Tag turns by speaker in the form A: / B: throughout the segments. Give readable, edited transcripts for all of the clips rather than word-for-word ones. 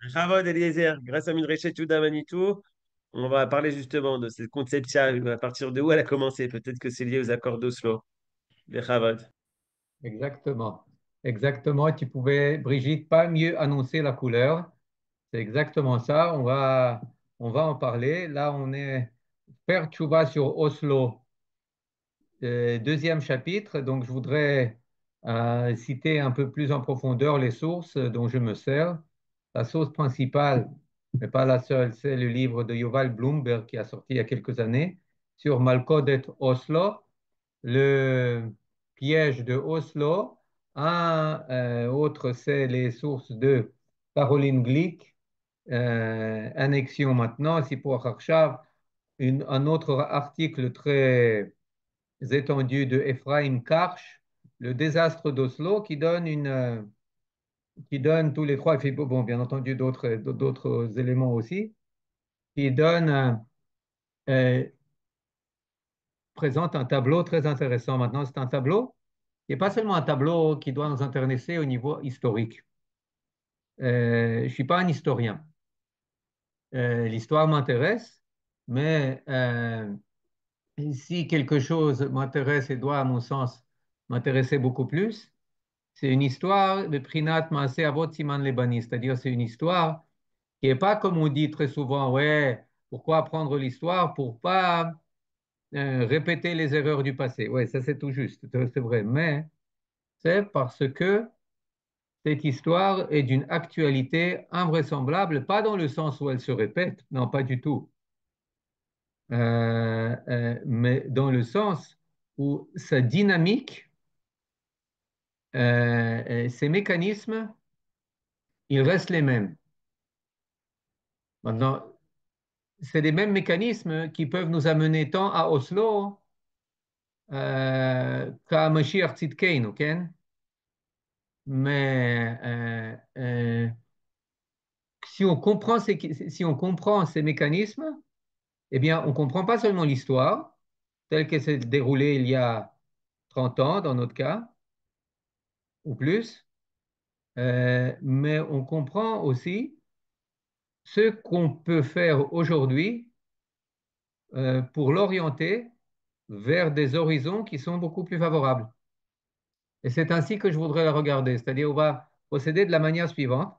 A: Ravod Eliezer, grâce à Midrashet Yehuda Manitou, on va parler justement de cette conception, à partir de où elle a commencé. Peut-être que c'est lié aux accords d'Oslo, les Ravod.
B: Exactement. Exactement. Tu pouvais, Brigitte, pas mieux annoncer la couleur. C'est exactement ça. On va en parler. Là, on est faire tchouva sur Oslo, deuxième chapitre. Donc, je voudrais citer un peu plus en profondeur les sources dont je me sers. La source principale, mais pas la seule, c'est le livre de Yuval Bloomberg qui a sorti il y a quelques années sur Malkodet Oslo, le piège de Oslo. Un autre, c'est les sources de Caroline Glick, Annexion maintenant, Sipor Harshav, un autre article très étendu de Ephraim Karsh, Le désastre d'Oslo, qui donne tous les trois, et puis, bon, bien entendu d'autres éléments aussi, qui donne, euh, présente un tableau très intéressant. Maintenant, c'est un tableau qui n'est pas seulement un tableau qui doit nous intéresser au niveau historique. Je ne suis pas un historien. L'histoire m'intéresse, mais si quelque chose m'intéresse et doit, à mon sens, m'intéresser beaucoup plus, c'est une histoire de Prinat Maaseh Avot Siman Lebani, c'est-à-dire c'est une histoire qui n'est pas comme on dit très souvent, ouais, pourquoi apprendre l'histoire pour pas répéter les erreurs du passé. Ouais, ça c'est tout juste, c'est vrai, mais c'est parce que cette histoire est d'une actualité invraisemblable, pas dans le sens où elle se répète, non, pas du tout, mais dans le sens où sa dynamique, ses mécanismes, ils restent les mêmes. Maintenant, c'est les mêmes mécanismes qui peuvent nous amener tant à Oslo qu'à Mashiach Tzidkeinu, ok? Mais si on comprend ces mécanismes, eh bien, on ne comprend pas seulement l'histoire telle qu'elle s'est déroulée il y a 30 ans, dans notre cas, ou plus, mais on comprend aussi ce qu'on peut faire aujourd'hui pour l'orienter vers des horizons qui sont beaucoup plus favorables. Et c'est ainsi que je voudrais la regarder, c'est-à-dire on va procéder de la manière suivante.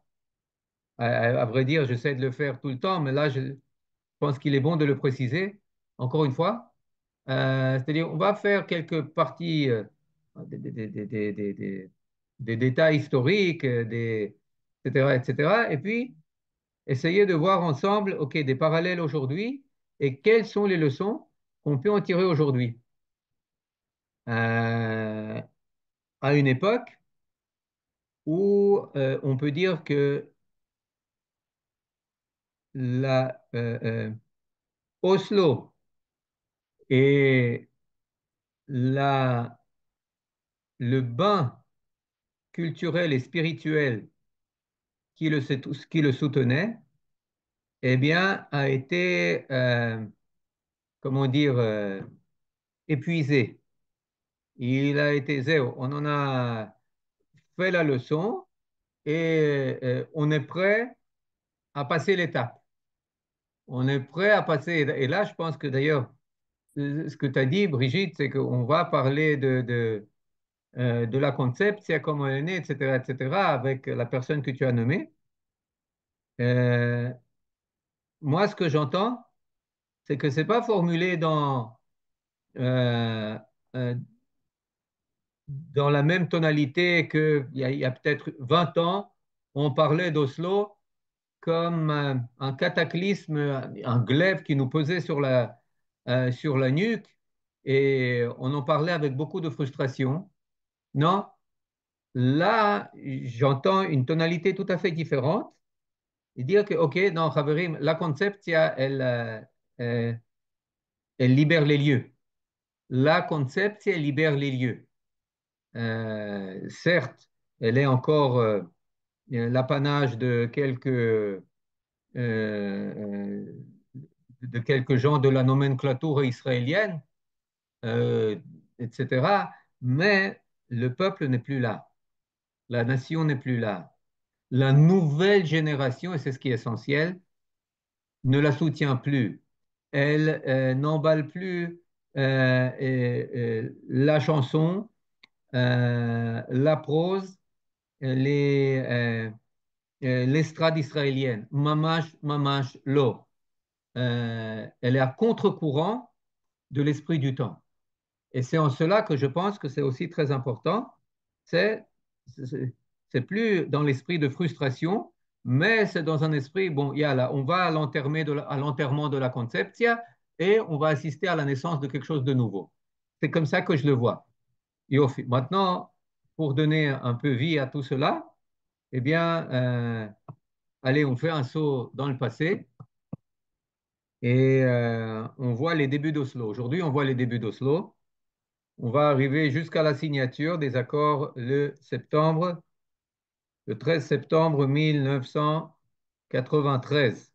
B: À vrai dire, j'essaie de le faire tout le temps, mais là, je pense qu'il est bon de le préciser, encore une fois. C'est-à-dire, on va faire quelques parties, des détails historiques, etc., etc. Et puis, essayer de voir ensemble, OK, des parallèles aujourd'hui et quelles sont les leçons qu'on peut en tirer aujourd'hui. Euh, à une époque où on peut dire que Oslo et la, le bain culturel et spirituel qui le soutenait, eh bien, a été, comment dire, épuisé. Il a été zéro. On en a fait la leçon et on est prêt à passer l'étape. On est prêt à passer. Et là, je pense que d'ailleurs, ce que tu as dit, Brigitte, c'est qu'on va parler de la conception, comment elle est née, etc., etc., avec la personne que tu as nommée. Euh, Moi, ce que j'entends, c'est que c'est pas formulé euh, euh, dans la même tonalité qu'il y a peut-être 20 ans, on parlait d'Oslo comme un cataclysme, un glaive qui nous pesait sur la nuque et on en parlait avec beaucoup de frustration. Non, là, j'entends une tonalité tout à fait différente et dire que, OK, non, Khaverim, la conception, elle libère les lieux. La conception, elle libère les lieux. Certes, elle est encore l'apanage euh, de quelques gens de la nomenclature israélienne, euh, etc. Mais le peuple n'est plus là. La nation n'est plus là. la nouvelle génération, et c'est ce qui est essentiel, ne la soutient plus. Elle n'emballe plus la chanson, la prose, l'estrade israélienne. Mamash, mamash, lo. Elle est à contre-courant de l'esprit du temps. Et c'est en cela que je pense que c'est aussi très important. C'est c'est plus dans l'esprit de frustration, mais c'est dans un esprit, bon, il y a là, on va à l'enterrement de la conceptia et on va assister à la naissance de quelque chose de nouveau. C'est comme ça que je le vois. Maintenant, pour donner un peu vie à tout cela, eh bien, allez, on fait un saut dans le passé et on voit les débuts d'Oslo. Aujourd'hui, on voit les débuts d'Oslo. On va arriver jusqu'à la signature des accords le 13 septembre 1993.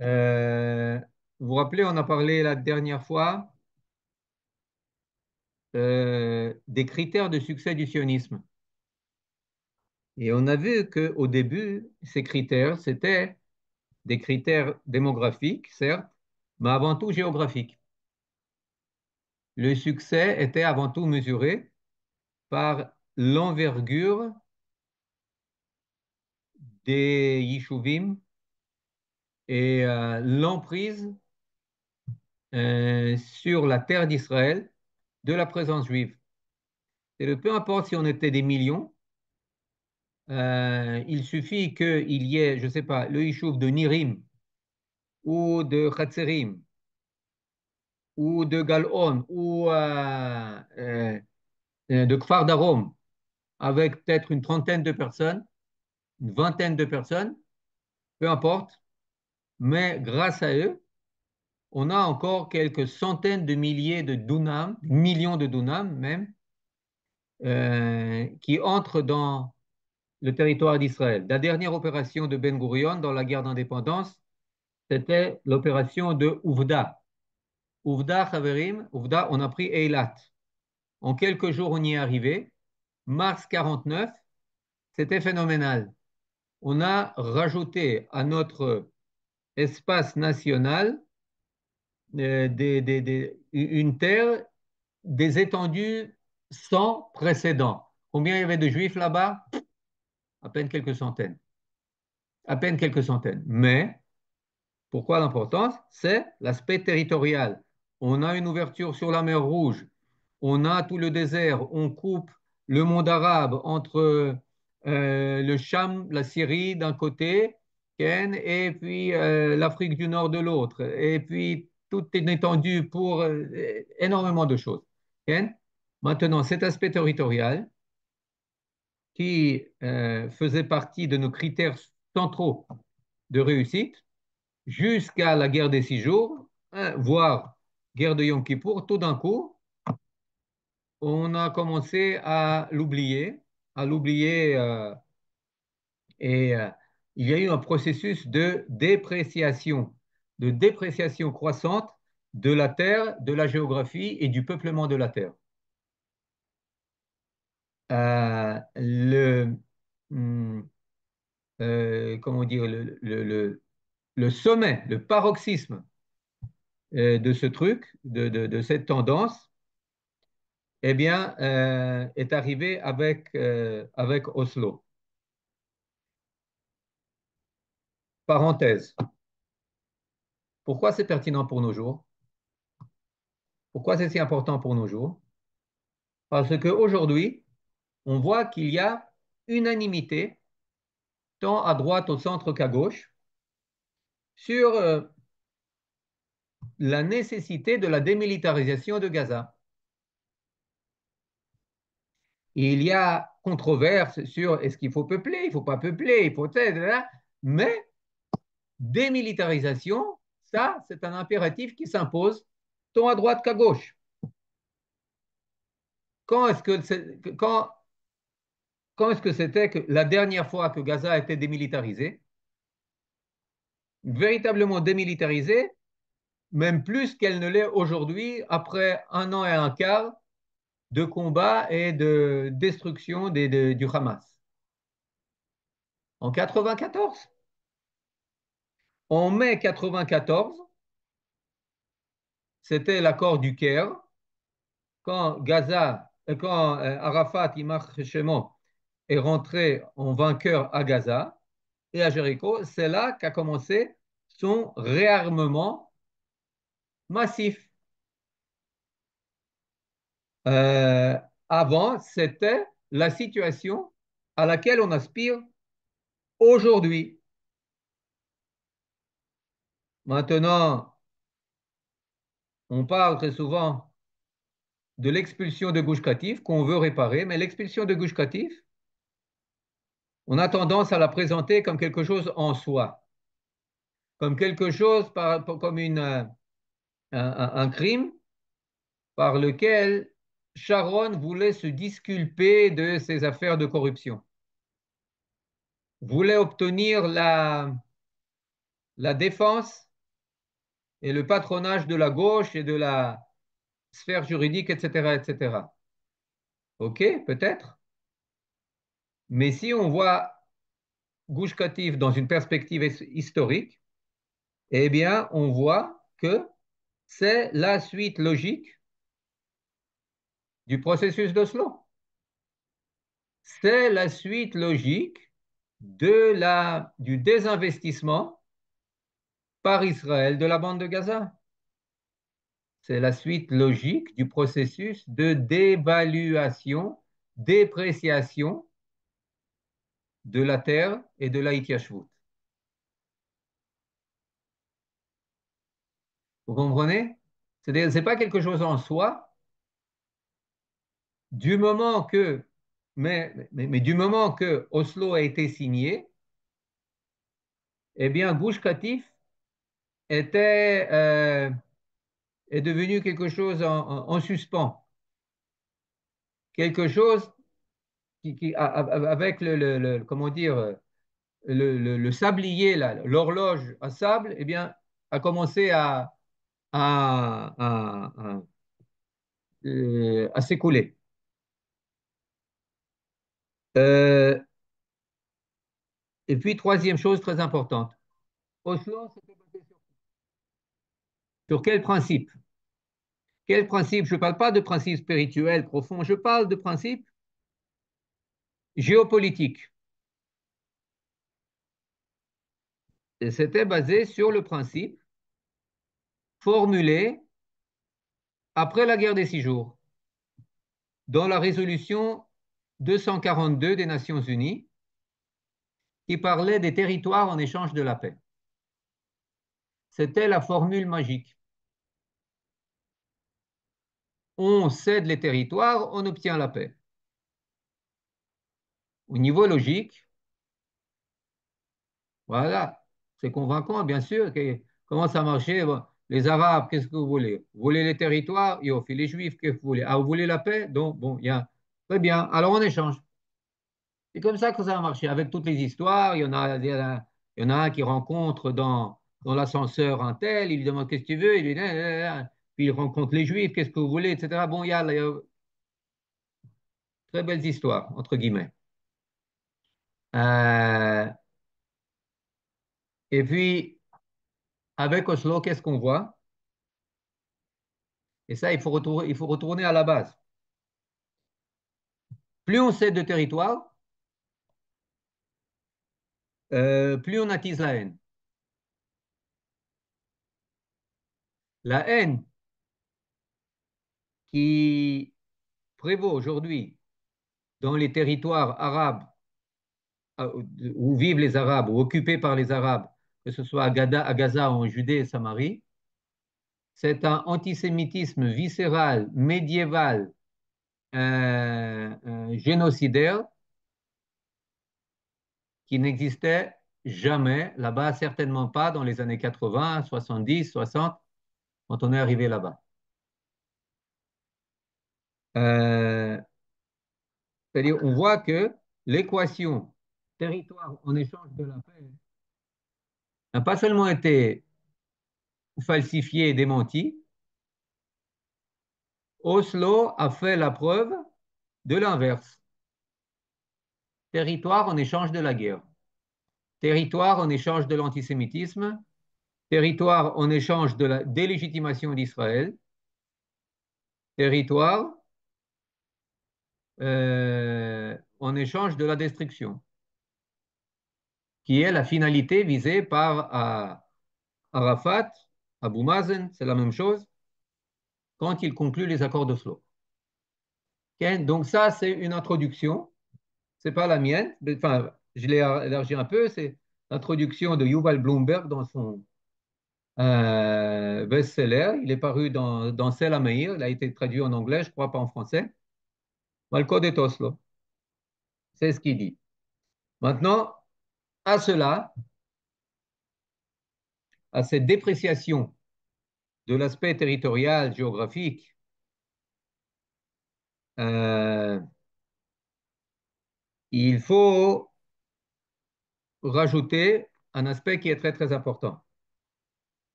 B: Euh, vous vous rappelez, on a parlé la dernière fois des critères de succès du sionisme. Et on a vu qu'au début, ces critères, c'était des critères démographiques, certes, mais avant tout géographiques. Le succès était avant tout mesuré par l'envergure des yishuvim et l'emprise sur la terre d'Israël de la présence juive. Et peu importe si on était des millions, il suffit qu'il y ait, je ne sais pas, le yishuv de Nirim ou de Hatzerim ou de Galon ou de Kfar Darom avec peut-être une trentaine de personnes, une vingtaine de personnes, peu importe, mais grâce à eux, on a encore quelques centaines de milliers de dunams, millions de dunams même, qui entrent dans le territoire d'Israël. La dernière opération de Ben Gurion dans la guerre d'indépendance, c'était l'opération de Ouvda. Ouvda, Haverim, Ouvda, on a pris Eilat. En quelques jours, on y est arrivé. Mars 49, c'était phénoménal. On a rajouté à notre espace national une terre, des étendues sans précédent. Combien il y avait de juifs là-bas? À peine quelques centaines. À peine quelques centaines. Mais pourquoi l'importance? C'est l'aspect territorial. On a une ouverture sur la mer Rouge, on a tout le désert, on coupe le monde arabe entre le Cham, la Syrie d'un côté, Ken, et puis l'Afrique du Nord de l'autre, et puis toute une étendue pour énormément de choses. Ken. Maintenant, cet aspect territorial qui faisait partie de nos critères centraux de réussite, jusqu'à la guerre des 6 jours, hein, voire guerre de Yom Kippour, tout d'un coup, on a commencé à l'oublier, et il y a eu un processus de dépréciation croissante de la terre, de la géographie et du peuplement de la terre. Le, comment dire, le sommet, le paroxysme de ce truc, de cette tendance, eh bien, est arrivé avec Oslo. Parenthèse. Pourquoi c'est pertinent pour nos jours? Pourquoi c'est si important pour nos jours? Parce qu'aujourd'hui, on voit qu'il y a unanimité, tant à droite, au centre qu'à gauche, sur la nécessité de la démilitarisation de Gaza. Et il y a controverse sur est-ce qu'il faut peupler, il ne faut pas peupler, il faut etc. Mais démilitarisation, ça, c'est un impératif qui s'impose tant à droite qu'à gauche. Quand est-ce que, quand est-ce que c'était que la dernière fois que Gaza a été démilitarisé? Véritablement démilitarisé, même plus qu'elle ne l'est aujourd'hui, après 1 an et 1 quart de combat et de destruction du Hamas. En 94. En mai 94, c'était l'accord du Caire, quand Arafat, Imar Shimon, est rentré en vainqueur à Gaza et à Jéricho, c'est là qu'a commencé son réarmement massif. Euh, Avant, c'était la situation à laquelle on aspire aujourd'hui. Maintenant, on parle très souvent de l'expulsion de Gush Katif qu'on veut réparer, mais l'expulsion de Gush Katif, on a tendance à la présenter comme quelque chose en soi, comme quelque chose, comme un crime par lequel Sharon voulait se disculper de ses affaires de corruption, voulait obtenir la défense et le patronage de la gauche et de la sphère juridique, etc., etc. OK, peut-être. Mais si on voit Gush Katif dans une perspective historique, eh bien, on voit que c'est la suite logique du processus d'Oslo. C'est la suite logique du désinvestissement par Israël de la bande de Gaza. C'est la suite logique du processus de dévaluation, dépréciation de la terre et de la Hitiyashvut. Vous comprenez? C'est-à-dire, ce n'est pas quelque chose en soi, du moment que, mais du moment que Oslo a été signé, eh bien, Gush Katif était, est devenu quelque chose en suspens, quelque chose avec comment dire, le sablier, l'horloge à sable, eh bien, a commencé à, à, à, à s'écouler. Euh, et puis, troisième chose très importante, Oslo, c'était basé sur quel principe? Quel principe? Je ne parle pas de principe spirituel profond, je parle de principe géopolitique. Et c'était basé sur le principe formulé après la guerre des 6 jours, dans la résolution 242 des Nations Unies, qui parlait des territoires en échange de la paix. C'était la formule magique. On cède les territoires, on obtient la paix. Au niveau logique, voilà, c'est convaincant, bien sûr. Comment ça marchait? Bon, les Arabes, qu'est-ce que vous voulez? Vous voulez les territoires? Et fait les Juifs, qu'est-ce que vous voulez? Ah, vous voulez la paix? Donc, bon, il y a. Très bien, alors on échange. C'est comme ça que ça a marché, avec toutes les histoires. Il y en a un qui rencontre dans l'ascenseur un tel, il lui demande qu'est-ce que tu veux, il lui dit, puis il rencontre les Juifs, qu'est-ce que vous voulez, etc. Bon, il y a très belles histoires, entre guillemets. Euh, et puis, avec Oslo, qu'est-ce qu'on voit? Et ça, il faut retourner à la base. Plus on cède de territoire, plus on attise la haine. La haine qui prévaut aujourd'hui dans les territoires arabes où vivent les Arabes ou occupés par les Arabes, que ce soit à Gaza ou en Judée et Samarie, c'est un antisémitisme viscéral, médiéval, génocidaire qui n'existait jamais là-bas, certainement pas dans les années 80, 70, 60, quand on est arrivé là-bas. Euh, C'est-à-dire, on voit que l'équation territoire en échange de la paix n'a pas seulement été falsifiée et démentie, Oslo a fait la preuve de l'inverse. Territoire en échange de la guerre. territoire en échange de l'antisémitisme, territoire en échange de la délégitimation d'Israël, territoire en échange de la destruction, qui est la finalité visée par Arafat, Abu Mazen, c'est la même chose, quand il conclut les accords d'Oslo. Okay? Donc ça, c'est une introduction, c'est pas la mienne, mais, enfin, je l'ai élargi un peu, c'est l'introduction de Yuval Bloomberg dans son best-seller. Il est paru dans Sel Meir, il a été traduit en anglais, je crois pas en français. Malcode et Oslo, c'est ce qu'il dit. Maintenant, à cela, à cette dépréciation de l'aspect territorial, géographique, euh, il faut rajouter un aspect qui est très très important.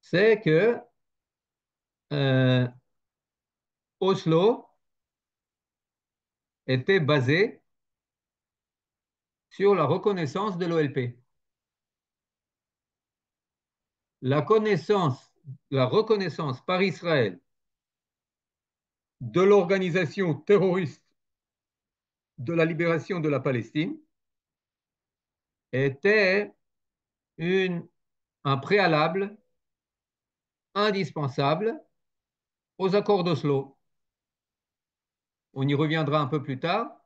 B: C'est que euh, Oslo était basé sur la reconnaissance de l'OLP. La reconnaissance par Israël de l'organisation terroriste de la libération de la Palestine était une, un préalable indispensable aux accords d'Oslo. On y reviendra un peu plus tard,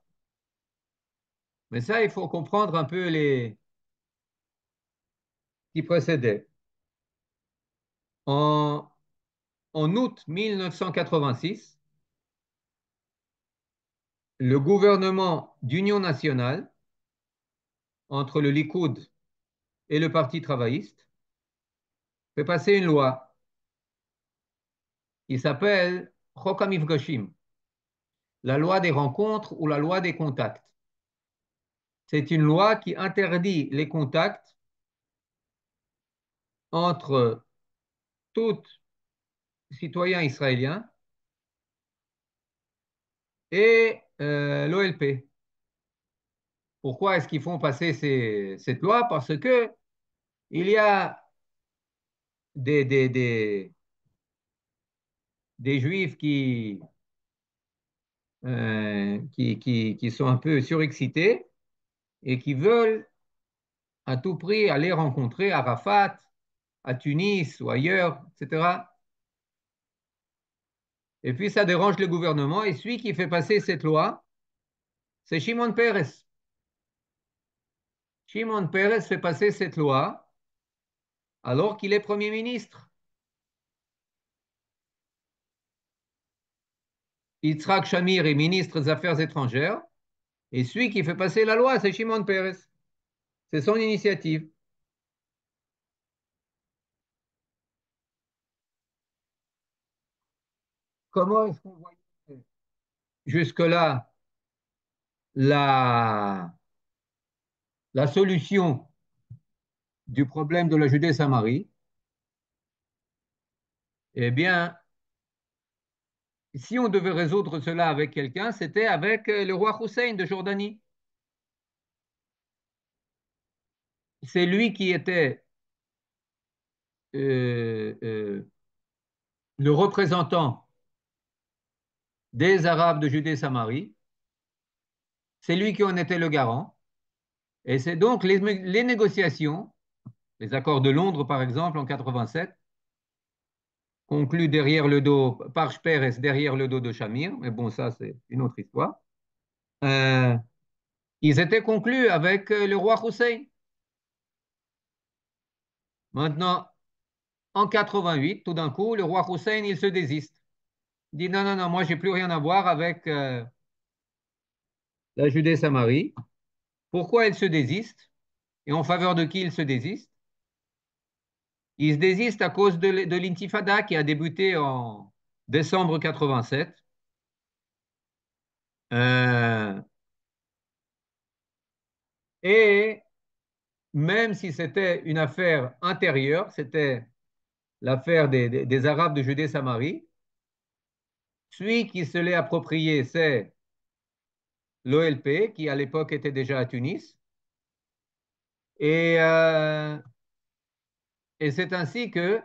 B: mais ça, il faut comprendre un peu les qui précédaient. En, en août 1986, le gouvernement d'union nationale entre le Likoud et le Parti travailliste fait passer une loi qui s'appelle Chok HaMifgashim, la loi des rencontres ou la loi des contacts. C'est une loi qui interdit les contacts entre tout citoyen israélien et l'OLP. Pourquoi est-ce qu'ils font passer cette loi? Parce que il y a des, des, des, des juifs qui sont un peu surexcités et qui veulent à tout prix aller rencontrer Arafat à Tunis ou ailleurs, etc. Et puis ça dérange le gouvernement et celui qui fait passer cette loi, c'est Shimon Peres. Shimon Peres fait passer cette loi alors qu'il est Premier ministre. Yitzhak Shamir est ministre des Affaires étrangères et celui qui fait passer la loi, c'est Shimon Peres. C'est son initiative. Comment est-ce qu'on voit jusque-là la, la solution du problème de la Judée-Samarie? Eh bien, si on devait résoudre cela avec quelqu'un, c'était avec le roi Hussein de Jordanie. C'est lui qui était euh, euh, le représentant des Arabes de Judée-Samarie. C'est lui qui en était le garant. Et c'est donc les négociations, les accords de Londres par exemple en 87, conclus derrière le dos par Peres, derrière le dos de Shamir, mais bon, ça c'est une autre histoire. Euh, Ils étaient conclus avec le roi Hussein. Maintenant, en 88, tout d'un coup, le roi Hussein, il se désiste. Il dit non, non, non, moi, j'ai plus rien à voir avec la Judée-Samarie. Pourquoi il se désiste? Et en faveur de qui il se désiste? Il se désiste à cause de l'intifada qui a débuté en décembre 87. Euh, et même si c'était une affaire intérieure, c'était l'affaire des Arabes de Judée-Samarie, celui qui se l'est approprié, c'est l'OLP, qui à l'époque était déjà à Tunis. Et, euh, et c'est ainsi que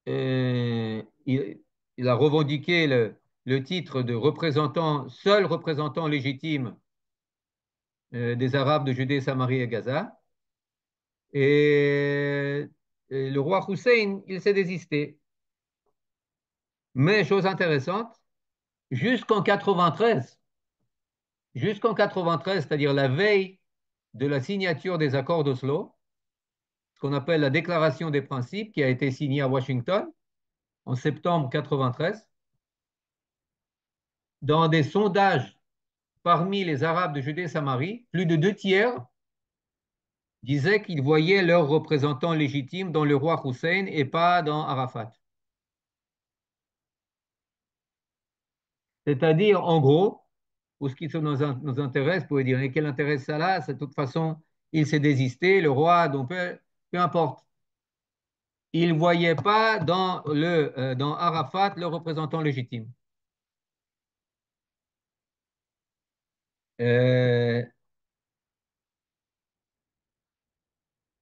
B: il a revendiqué le titre de représentant, seul représentant légitime des Arabes de Judée, Samarie et Gaza. Et, et le roi Hussein, il s'est désisté. Mais chose intéressante, jusqu'en 93, c'est-à-dire la veille de la signature des accords d'Oslo, ce qu'on appelle la déclaration des principes qui a été signée à Washington en septembre 93, dans des sondages parmi les Arabes de Judée-Samarie, plus de 2 tiers disaient qu'ils voyaient leur représentant légitime dans le roi Hussein et pas dans Arafat. C'est-à-dire, en gros, pour ce qui nous intéresse, pour dire quel intérêt ça a, c'est de toute façon, il s'est désisté, le roi, donc peu importe. Il ne voyait pas dans Arafat le représentant légitime. Euh,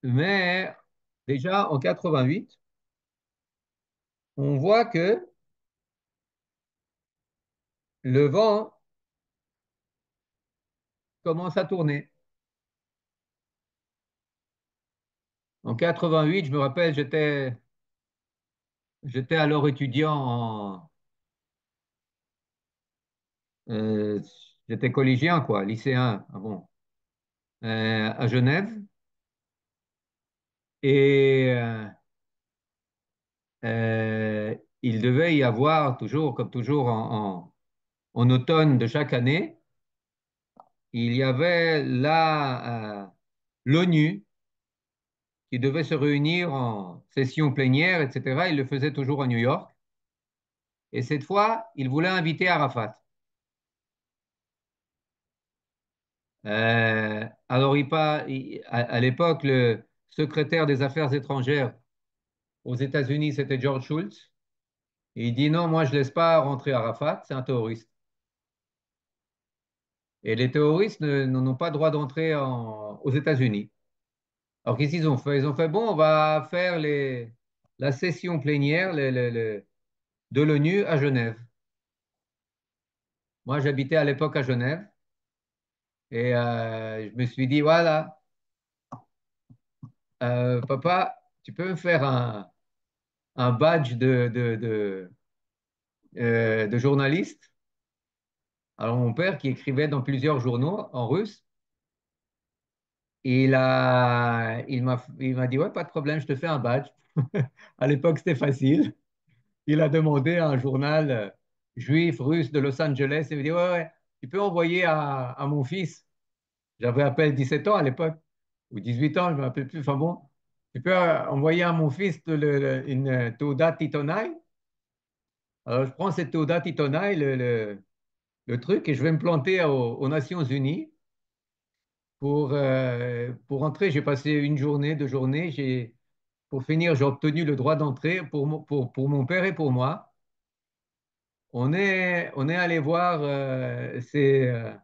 B: mais déjà en 88, on voit que le vent commence à tourner. En 88, je me rappelle, j'étais alors étudiant euh, j'étais collégien, quoi, lycéen, ah bon, à Genève. Et il devait y avoir toujours, comme toujours en automne de chaque année, il y avait l'ONU qui devait se réunir en session plénière, etc. Il le faisait toujours à New York. Et cette fois, il voulait inviter Arafat. Alors, à l'époque, le secrétaire des Affaires étrangères aux États-Unis, c'était George Shultz. Et il dit non, moi, je ne laisse pas rentrer Arafat, c'est un terroriste. Et les terroristes n'ont pas droit d'entrer aux États-Unis. Alors, qu'est-ce qu'ils ont fait? Ils ont fait, bon, on va faire la session plénière de l'ONU à Genève. Moi, j'habitais à l'époque à Genève et je me suis dit, voilà, papa, tu peux me faire un badge de journaliste. Alors, mon père, qui écrivait dans plusieurs journaux en russe, il m'a dit, ouais, pas de problème, je te fais un badge. À l'époque, c'était facile. Il a demandé à un journal juif russe de Los Angeles, il m'a dit, ouais, ouais, tu peux envoyer à mon fils. J'avais à peine 17 ans à l'époque, ou 18 ans, je ne me rappelle plus. Enfin bon, tu peux envoyer à mon fils une Teudat Titonai. Alors, je prends cette Teudat Titonai, le truc, et je vais me planter aux Nations Unies pour entrer. J'ai passé une journée, 2 journées. Pour finir, j'ai obtenu le droit d'entrée pour mon père et pour moi. On est allé voir cette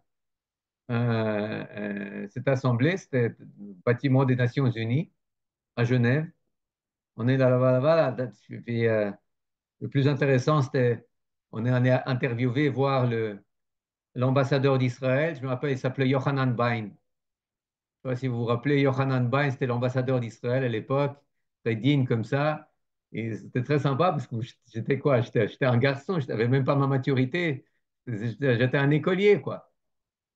B: assemblée, c'était le bâtiment des Nations Unies à Genève. On est là-bas. Puis, le plus intéressant, c'était on est allé interviewer, voir l'ambassadeur d'Israël. Je me rappelle, il s'appelait Yohanan Bain. Je ne sais pas si vous vous rappelez, Yohanan Bain, c'était l'ambassadeur d'Israël à l'époque, très digne comme ça. Et c'était très sympa parce que j'étais quoi? J'étais un garçon, je n'avais même pas ma maturité. J'étais un écolier, quoi.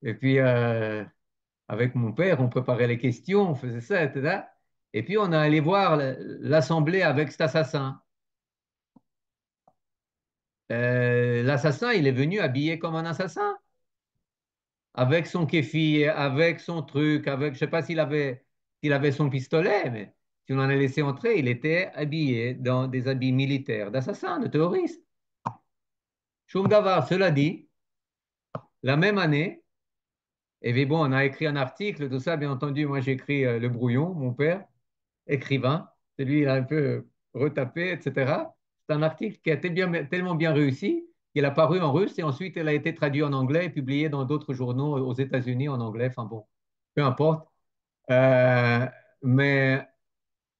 B: Et puis, avec mon père, on préparait les questions, on faisait ça, etc. Et puis, on a allé voir l'assemblée avec cet assassin. L'assassin, il est venu habillé comme un assassin, avec son kéfi, avec son truc, avec, je sais pas s'il avait son pistolet, mais si on en a laissé entrer, il était habillé dans des habits militaires d'assassin, de terroriste. Shum Davar, cela dit, la même année, et puis bon, on a écrit un article, tout ça, bien entendu, moi j'ai écrit le brouillon, mon père, écrivain, c'est lui, il a un peu retapé, etc. C'est un article qui a été tellement bien réussi qu'il a paru en russe et ensuite il a été traduit en anglais et publié dans d'autres journaux aux États-Unis en anglais. Enfin bon, peu importe. Euh, mais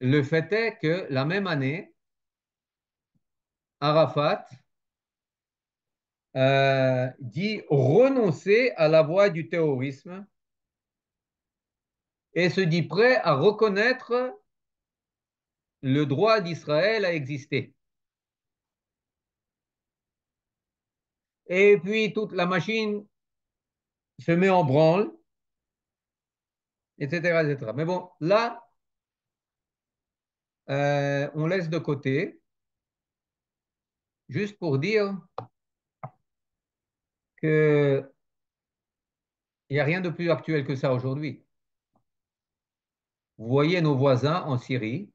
B: le fait est que la même année, Arafat dit renoncer à la voie du terrorisme et se dit prêt à reconnaître le droit d'Israël à exister. Et puis toute la machine se met en branle, etc., etc. Mais bon, là, on laisse de côté, juste pour dire qu'il n'y a rien de plus actuel que ça aujourd'hui. Vous voyez nos voisins en Syrie,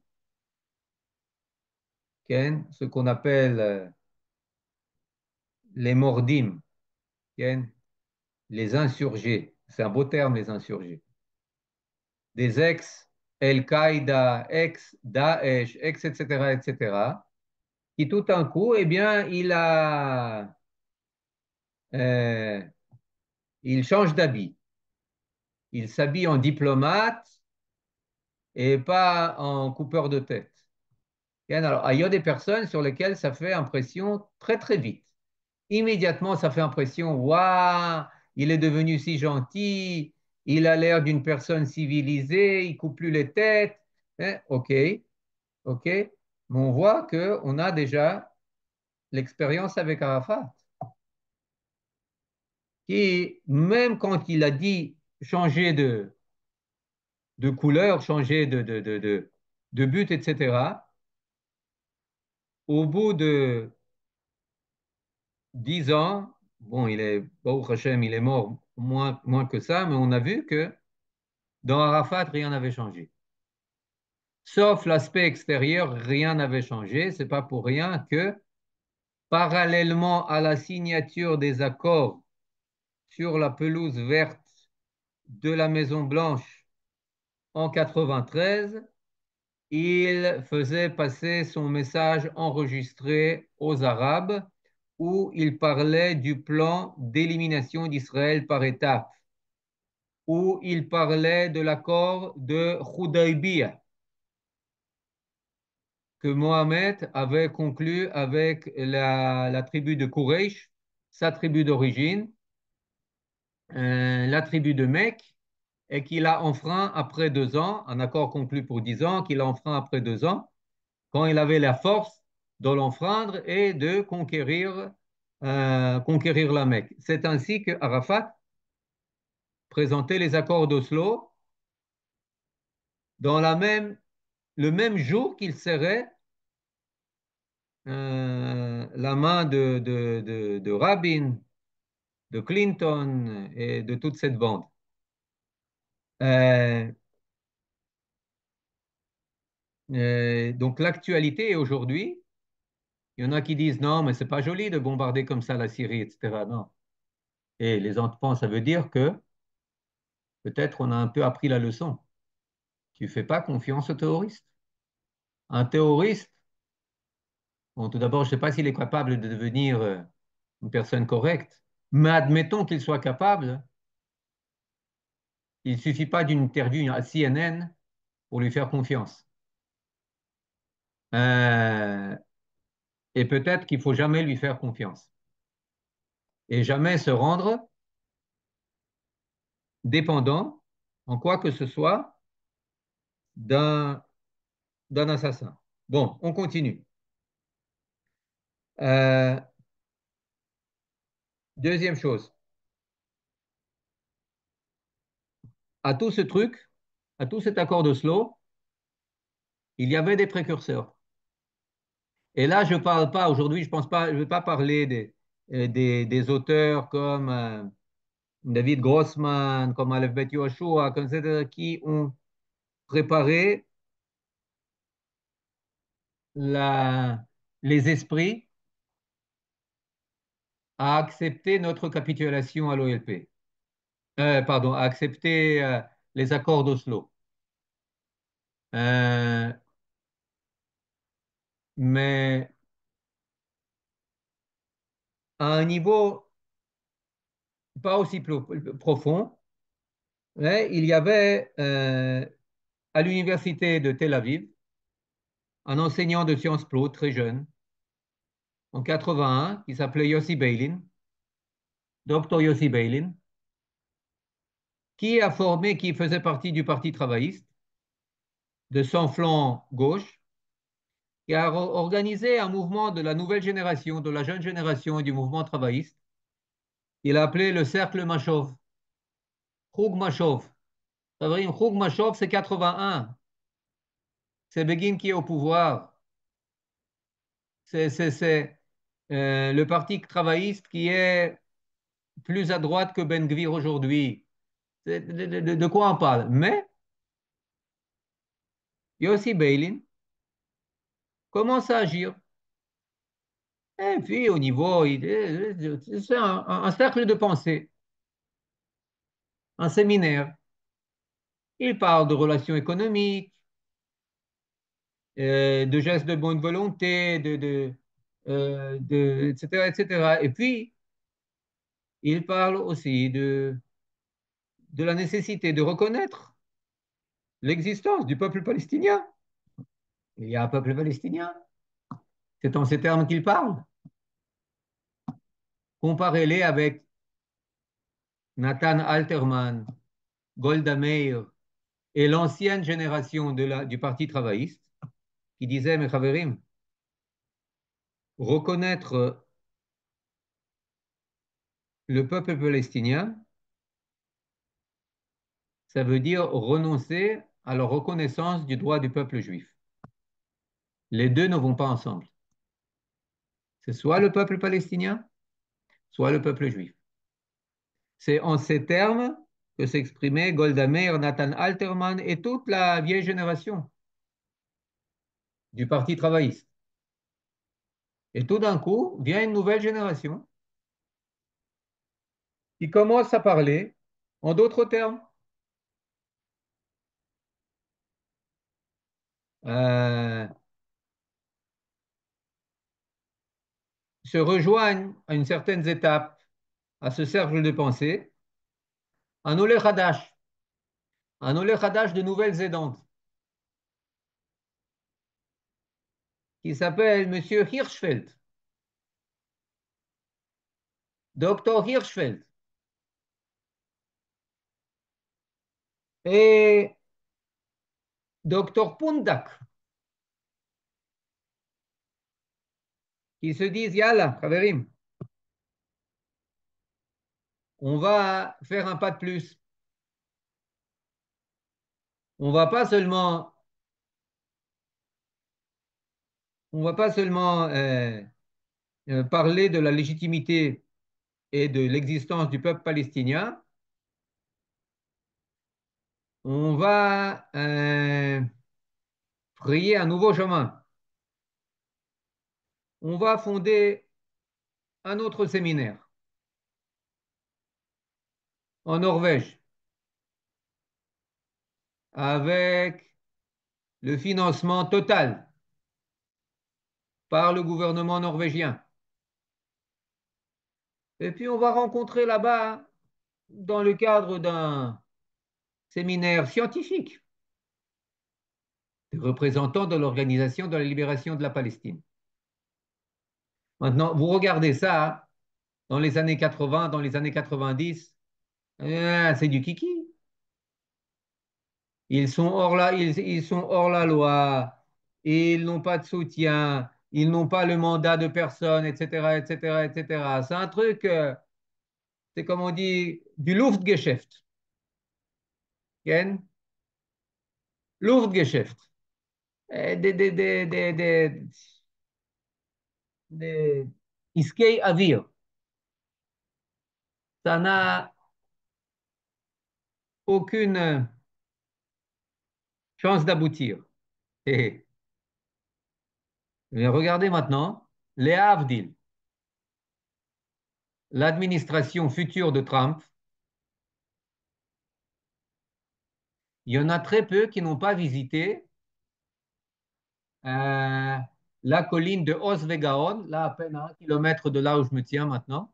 B: Ken, ce qu'on appelle les mordim, Ken, les insurgés. C'est un beau terme, les insurgés. Des ex-Al-Qaïda, ex-Daesh, ex-etc., etc., qui tout d'un coup, eh bien, euh, il change d'habit. Il s'habille en diplomate et pas en coupeur de tête. Ken, alors, il y a des personnes sur lesquelles ça fait impression très, très vite. Immédiatement, ça fait impression, waouh, il est devenu si gentil, il a l'air d'une personne civilisée, il coupe plus les têtes. Hein, ok, ok. Mais on voit qu'on a déjà l'expérience avec Arafat, qui, même quand il a dit changer de couleur, changer de but, etc., au bout de 10 ans, bon, Baruch Hashem, il est mort moins que ça, mais on a vu que dans Arafat, rien n'avait changé. Sauf l'aspect extérieur, rien n'avait changé. C'est pas pour rien que, parallèlement à la signature des accords sur la pelouse verte de la Maison Blanche en 93, il faisait passer son message enregistré aux Arabes où il parlait du plan d'élimination d'Israël par étapes, où il parlait de l'accord de Hudaybiyah que Mohamed avait conclu avec la tribu de Quraysh, sa tribu d'origine, la tribu de Mecque, et qu'il a enfreint après 2 ans, un accord conclu pour 10 ans, qu'il a enfreint après 2 ans, quand il avait la force de l'enfreindre et de conquérir la Mecque. C'est ainsi que Arafat présentait les accords d'Oslo dans le même jour qu'il serrait la main de Rabin, de Clinton et de toute cette bande. Euh, donc l'actualité aujourd'hui, il y en a qui disent non, mais c'est pas joli de bombarder comme ça la Syrie, etc. Non. Et les enfants, ça veut dire que peut-être on a un peu appris la leçon. Tu fais pas confiance aux terroristes. Un terroriste, bon, tout d'abord, je ne sais pas s'il est capable de devenir une personne correcte, mais admettons qu'il soit capable, il ne suffit pas d'une interview à CNN pour lui faire confiance. Euh, et peut-être qu'il faut jamais lui faire confiance et jamais se rendre dépendant en quoi que ce soit d'un d'un assassin. Bon, on continue. Euh, deuxième chose, à tout ce truc, à tout cet accord d'Oslo, il y avait des précurseurs. Et là, je ne parle pas aujourd'hui, je pense pas, je ne vais pas parler des auteurs comme David Grossman, comme Aleph Bet Yoshua, comme etc., qui ont préparé la, les esprits à accepter notre capitulation à l'OLP. Pardon, à accepter les accords d'Oslo. Euh, mais à un niveau pas aussi profond, Mais il y avait à l'université de Tel Aviv un enseignant de Sciences Po très jeune, en 81, qui s'appelait Yossi Beilin, Dr Yossi Beilin, qui faisait partie du Parti travailliste de son flanc gauche, qui a organisé un mouvement de la nouvelle génération, de la jeune génération et du mouvement travailliste. Il a appelé le Cercle Machov, Choug Machov. Ça veut dire Choug Machov, c'est 81. C'est Begin qui est au pouvoir. C'est le parti travailliste qui est plus à droite que Ben Gvir aujourd'hui. De quoi on parle? Mais Yossi Beilin commence à agir. Et puis au niveau, c'est un cercle de pensée, un séminaire. Il parle de relations économiques, de gestes de bonne volonté, etc., etc. Et puis, il parle aussi de la nécessité de reconnaître l'existence du peuple palestinien. Il y a un peuple palestinien. C'est en ces termes qu'il parle. Comparez-les avec Nathan Alterman, Golda Meir et l'ancienne génération du Parti travailliste qui disait, mes Chaverim, reconnaître le peuple palestinien, ça veut dire renoncer à la reconnaissance du droit du peuple juif. Les deux ne vont pas ensemble. C'est soit le peuple palestinien, soit le peuple juif. C'est en ces termes que s'exprimaient Golda Meir, Nathan Alterman et toute la vieille génération du Parti travailliste. Et tout d'un coup, vient une nouvelle génération qui commence à parler en d'autres termes. Euh, Se rejoignent à une certaine étape à ce cercle de pensée un Olé Hadash de Nouvelle-Zélande qui s'appelle Monsieur Hirschfeld, Docteur Hirschfeld. Et Docteur Pundak, qui se disent, Yalla, Khaverim, on va faire un pas de plus. On va pas seulement, on va pas seulement parler de la légitimité et de l'existence du peuple palestinien, on va frayer un nouveau chemin. On va fonder un autre séminaire en Norvège avec le financement total par le gouvernement norvégien. Et puis on va rencontrer là-bas, dans le cadre d'un séminaire scientifique, des représentants de l'Organisation de la libération de la Palestine. Maintenant, vous regardez ça, hein, dans les années 80, dans les années 90, c'est du kiki. Ils sont hors la loi, ils n'ont pas de soutien, ils n'ont pas le mandat de personne, etc., etc., etc. C'est un truc, c'est comme on dit, du Luftgeschäft. Ken? Luftgeschäft. Des iskei avir. Ça n'a aucune chance d'aboutir. Et, mais regardez maintenant, les Avdil, l'administration future de Trump, il y en a très peu qui n'ont pas visité euh, la colline de Oswegaon, là à peine à 1 kilomètre de là où je me tiens maintenant.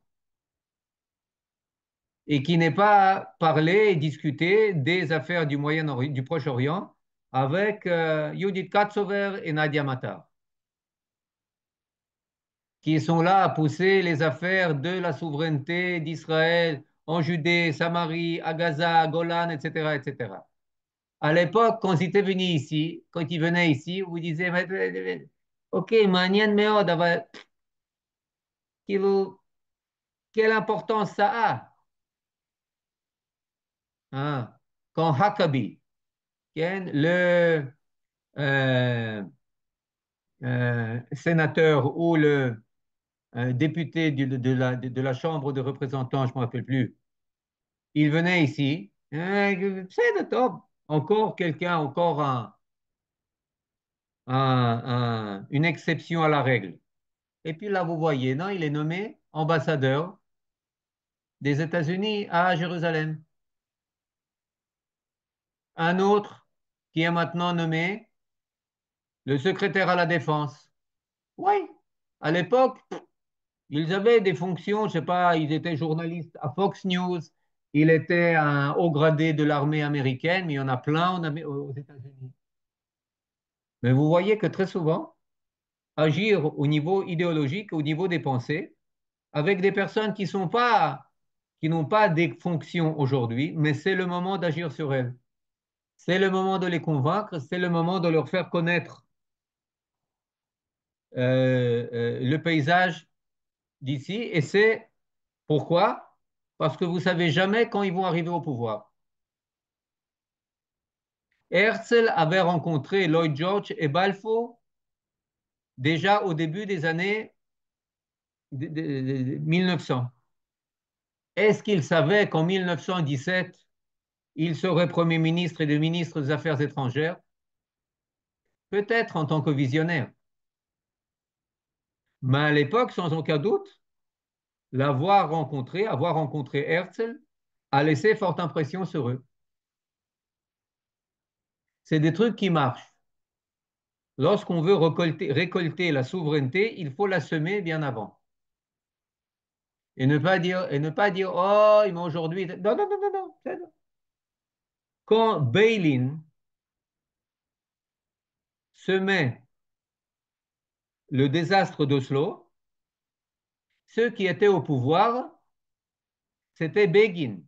B: et qui n'est pas parlé et discuté des affaires du Moyen-Orient, du Proche-Orient avec Judith Katsover et Nadia Matar, qui sont là à pousser les affaires de la souveraineté d'Israël en Judée, Samarie, à Gaza, à Golan, etc., etc. À l'époque, quand ils venaient ici, vous disiez, OK, מעניין מאוד, אבל כאילו, quelle importance ça a? Hein? Quand Huckabee, le euh, sénateur ou le député de la Chambre de représentants, je ne me rappelle plus, il venait ici, c'est de top, encore quelqu'un, encore une exception à la règle. Et puis là, vous voyez, non, il est nommé ambassadeur des États-Unis à Jérusalem. Un autre qui est maintenant nommé le secrétaire à la défense. Oui, à l'époque, ils avaient des fonctions, je ne sais pas, ils étaient journalistes à Fox News, il était un haut gradé de l'armée américaine, mais il y en a plein aux États-Unis. Mais vous voyez que très souvent, agir au niveau idéologique, au niveau des pensées, avec des personnes qui n'ont pas des fonctions aujourd'hui, mais c'est le moment d'agir sur elles. C'est le moment de les convaincre, c'est le moment de leur faire connaître le paysage d'ici. Et c'est pourquoi? Parce que vous ne savez jamais quand ils vont arriver au pouvoir. Herzl avait rencontré Lloyd George et Balfour déjà au début des années 1900. Est-ce qu'il savait qu'en 1917, il serait Premier ministre et de ministre des Affaires étrangères? Peut-être en tant que visionnaire. Mais à l'époque, sans aucun doute, avoir rencontré Herzl, a laissé forte impression sur eux. C'est des trucs qui marchent. Lorsqu'on veut récolter la souveraineté, il faut la semer bien avant. Et ne pas dire, oh, mais aujourd'hui. Non, non, non, non, non. Quand Beilin semait le désastre d'Oslo, ceux qui étaient au pouvoir, c'était Begin,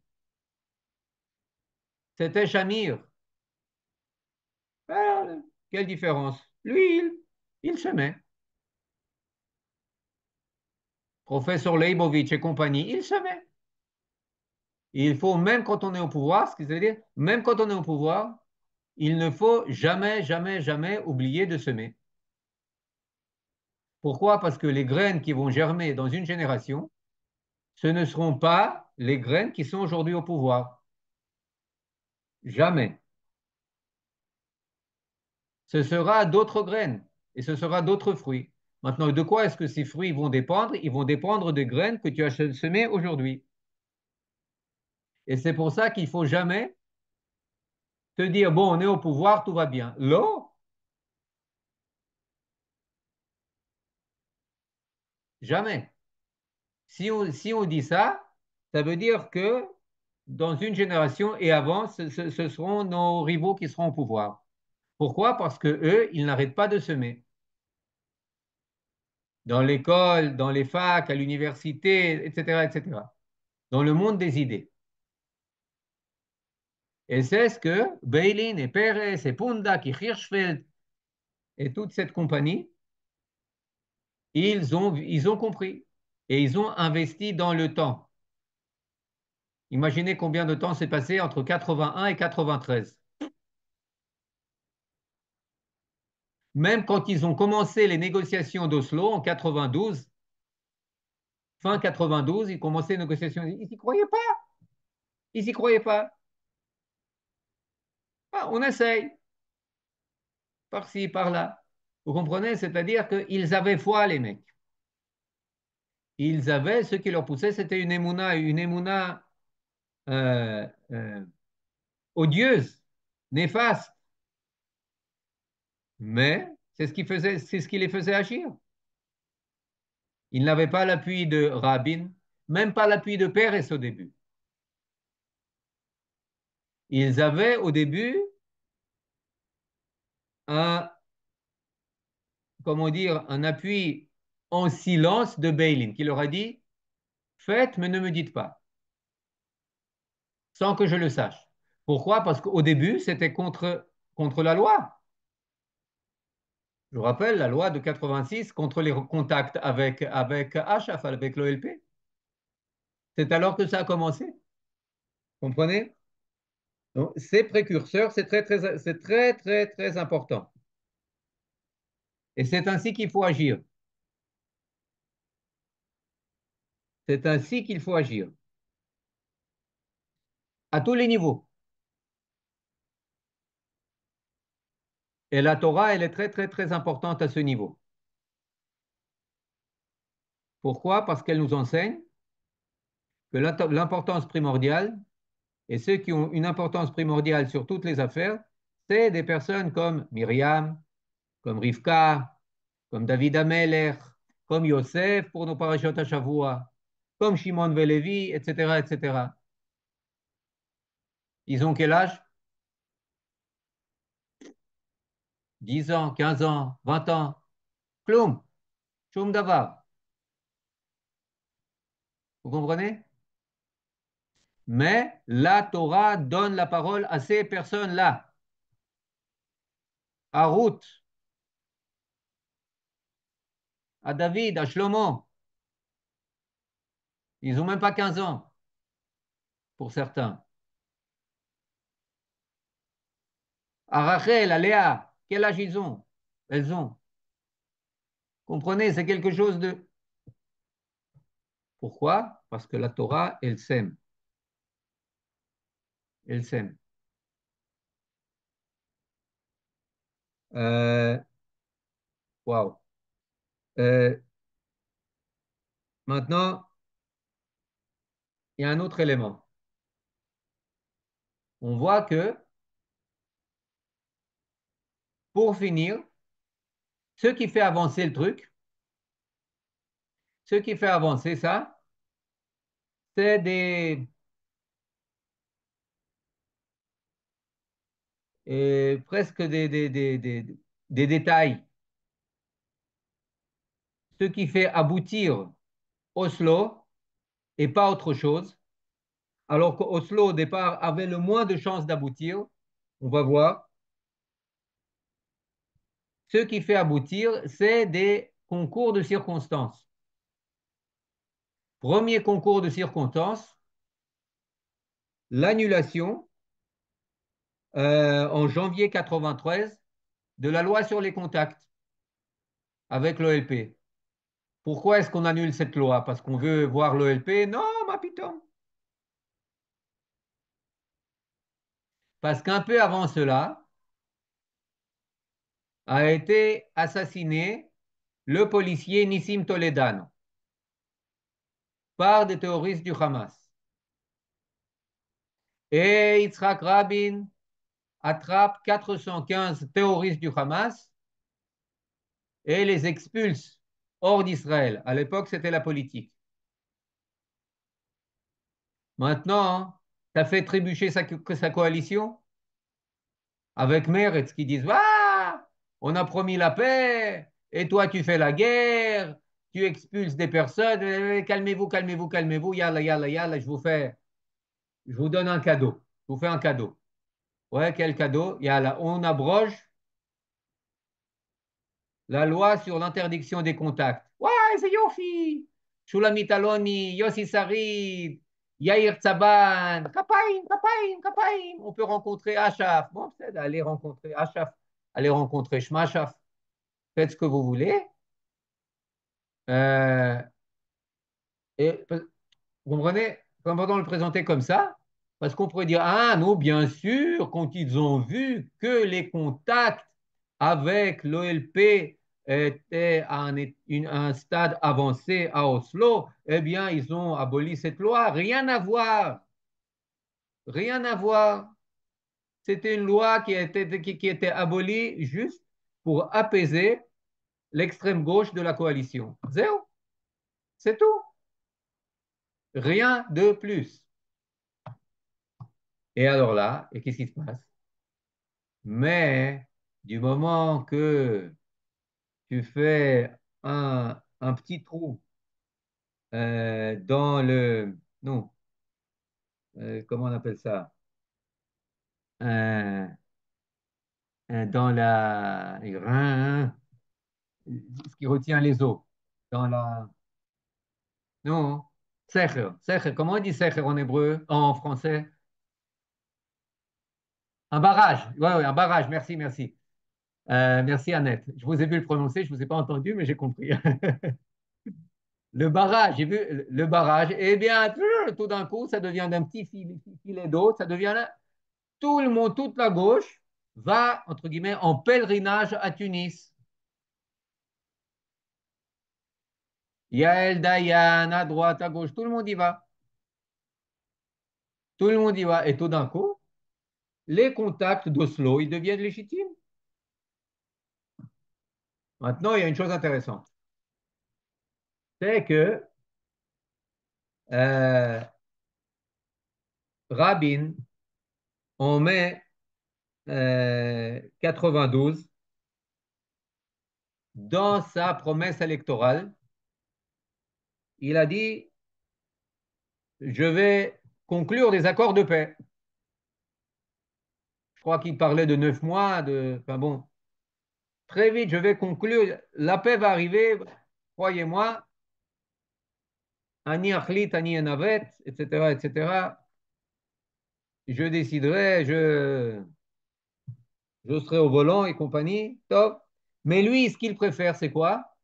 B: c'était Shamir. Ah, quelle différence? Lui, il semait. Professeur Leibovitch et compagnie, il semait. Il faut, même quand on est au pouvoir, ce qui veut dire, même quand on est au pouvoir, il ne faut jamais, jamais, jamais oublier de semer. Pourquoi? Parce que les graines qui vont germer dans une génération, ce ne seront pas les graines qui sont aujourd'hui au pouvoir. Jamais. Ce sera d'autres graines et ce sera d'autres fruits. Maintenant, de quoi est-ce que ces fruits vont dépendre? Ils vont dépendre des graines que tu as semées aujourd'hui. Et c'est pour ça qu'il ne faut jamais te dire, bon, on est au pouvoir, tout va bien. Non, jamais. Si on dit ça, ça veut dire que dans une génération et avant, ce seront nos rivaux qui seront au pouvoir. Pourquoi? Parce que eux, ils n'arrêtent pas de semer. Dans l'école, dans les facs, à l'université, etc., etc. Dans le monde des idées. Et c'est ce que Beilin et Pérez et Pundak et Hirschfeld et toute cette compagnie, ils ont compris. Et ils ont investi dans le temps. Imaginez combien de temps s'est passé entre 81 et 93. Même quand ils ont commencé les négociations d'Oslo en 92, fin 92, ils commençaient les négociations. Ils n'y croyaient pas. Ils n'y croyaient pas. Ah, on essaye, par-ci, par-là. Vous comprenez? C'est-à-dire qu'ils avaient foi, les mecs. Ils avaient, ce qui leur poussait, c'était une émouna euh, euh, odieuse, néfaste. Mais c'est ce qui les faisait agir. Ils n'avaient pas l'appui de Rabin, même pas l'appui de Pérez au début. Ils avaient au début un, comment dire, un appui en silence de Beilin qui leur a dit, faites, mais ne me dites pas, sans que je le sache. Pourquoi? Parce qu'au début, c'était contre la loi. Je vous rappelle la loi de 86 contre les contacts avec Ashraf, avec l'OLP. C'est alors que ça a commencé. Comprenez? Donc, ces précurseurs, c'est très, très, très important. Et c'est ainsi qu'il faut agir. C'est ainsi qu'il faut agir. À tous les niveaux. Et la Torah, elle est très, très, très importante à ce niveau. Pourquoi? Parce qu'elle nous enseigne que l'importance primordiale, et ceux qui ont une importance primordiale sur toutes les affaires, c'est des personnes comme Myriam, comme Rivka, comme David Ameller, comme Yosef pour nos parashot à Shavua, comme Shimon Velevi, etc., etc. Ils ont quel âge? 10 ans, 15 ans, 20 ans. Kloum, Shum Davar. Vous comprenez? Mais la Torah donne la parole à ces personnes-là, à Ruth, à David, à Shlomo. Ils n'ont même pas 15 ans, pour certains. À Rachel, à Léa, quel âge ils ont? Elles ont. Comprenez, c'est quelque chose de... Pourquoi? Parce que la Torah, elle s'aime. Elle s'aime. Euh, Waouh. Euh, Maintenant, il y a un autre élément. On voit que, pour finir, ce qui fait avancer le truc, ce qui fait avancer ça, c'est presque des détails. Ce qui fait aboutir Oslo et pas autre chose, alors qu'Oslo, au départ, avait le moins de chances d'aboutir. On va voir. Ce qui fait aboutir, c'est des concours de circonstances. Premier concours de circonstances, l'annulation en janvier 93 de la loi sur les contacts avec l'OLP. Pourquoi est-ce qu'on annule cette loi? Parce qu'on veut voir l'OLP? Non, ma piton. Parce qu'un peu avant cela, a été assassiné le policier Nissim Toledano par des terroristes du Hamas. Et Yitzhak Rabin attrape 415 terroristes du Hamas et les expulse hors d'Israël. À l'époque, c'était la politique. Maintenant, ça fait trébucher sa coalition avec Meretz qui disent ah, on a promis la paix et toi tu fais la guerre, tu expulses des personnes. Calmez-vous, calmez-vous, calmez-vous. Yalla, yalla, yalla, je vous donne un cadeau. Je vous fais un cadeau. Ouais, quel cadeau? Yalla, on abroge la loi sur l'interdiction des contacts. Ouais, c'est Yofi. Shulamit Aloni, Yossi Sarid, Yair Tzaban, Kapaim, Kapaim, Kapaim. On peut rencontrer Achaf. Bon, c'est d'aller rencontrer Achaf, aller rencontrer Shmashaf. Faites ce que vous voulez. Euh, et, vous comprenez? C'est important de le présenter comme ça, parce qu'on pourrait dire, ah non, bien sûr, quand ils ont vu que les contacts avec l'OLP étaient à un stade avancé à Oslo, eh bien, ils ont aboli cette loi. Rien à voir. Rien à voir. C'était une loi qui était abolie juste pour apaiser l'extrême gauche de la coalition. Zéro. C'est tout. Rien de plus. Et alors là, et qu'est-ce qui se passe? Mais du moment que tu fais un petit trou dans le... Non, comment on appelle ça? Euh, dans ce qui retient les eaux. Dans la... Non, secher, secher. Comment on dit secher en hébreu, en français? Un barrage. Oui, ouais, un barrage. Merci, merci. Merci Annette. Je vous ai vu le prononcer, je ne vous ai pas entendu, mais j'ai compris. Le barrage, j'ai vu le barrage. Eh bien, tout d'un coup, ça devient d'un petit filet d'eau, ça devient là. Tout le monde, toute la gauche va, entre guillemets, en pèlerinage à Tunis. Yael, Dayan, à droite, à gauche, tout le monde y va. Tout le monde y va. Et tout d'un coup, les contacts d'Oslo, ils deviennent légitimes. Maintenant, il y a une chose intéressante. C'est que euh, Rabin, en mai 92, dans sa promesse électorale, il a dit, je vais conclure des accords de paix. Je crois qu'il parlait de 9 mois, enfin bon, très vite, je vais conclure, la paix va arriver, croyez-moi, Ani Achlit, Ani Enavet, etc., etc. Je déciderai, je serai au volant et compagnie, top. Mais lui, ce qu'il préfère, c'est quoi?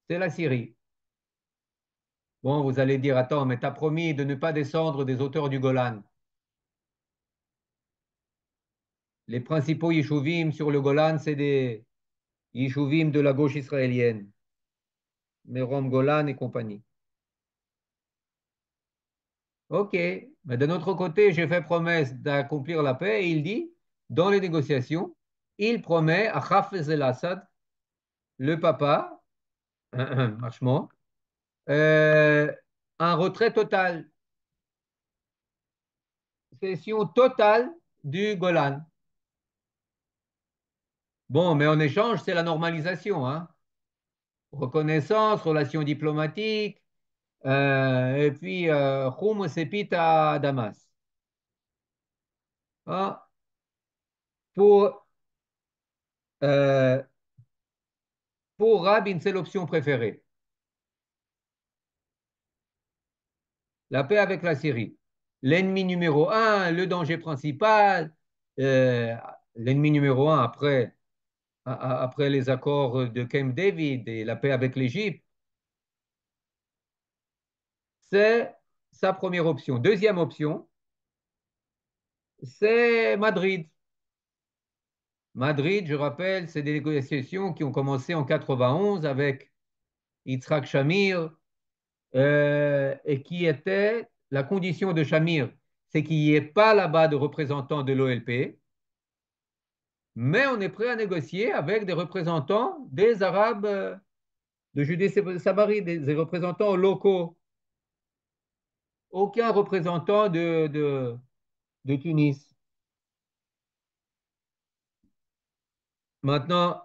B: C'est la Syrie. Bon, vous allez dire, attends, mais t'as promis de ne pas descendre des hauteurs du Golan. Les principaux yishuv sur le Golan, c'est des yishuv de la gauche israélienne, Merom Golan et compagnie. Ok, mais d'un autre côté, j'ai fait promesse d'accomplir la paix et il dit, dans les négociations, il promet à Hafez el-Assad, le papa, franchement, euh, un retrait total, cession totale du Golan. Bon, mais en échange, c'est la normalisation, hein. Reconnaissance, relations diplomatiques, et puis Khoum Sepit à Damas. Hein. Pour, euh, pour Rabin, c'est l'option préférée. La paix avec la Syrie. L'ennemi numéro un, le danger principal, euh, l'ennemi numéro un après les accords de Camp David et la paix avec l'Égypte, c'est sa première option. Deuxième option, c'est Madrid. Madrid, je rappelle, c'est des négociations qui ont commencé en 91 avec Yitzhak Shamir et qui étaient la condition de Shamir, c'est qu'il n'y ait pas là-bas de représentants de l'OLP, mais on est prêt à négocier avec des représentants des Arabes de Judée-Samarie, des représentants locaux. Aucun représentant de Tunis. Maintenant,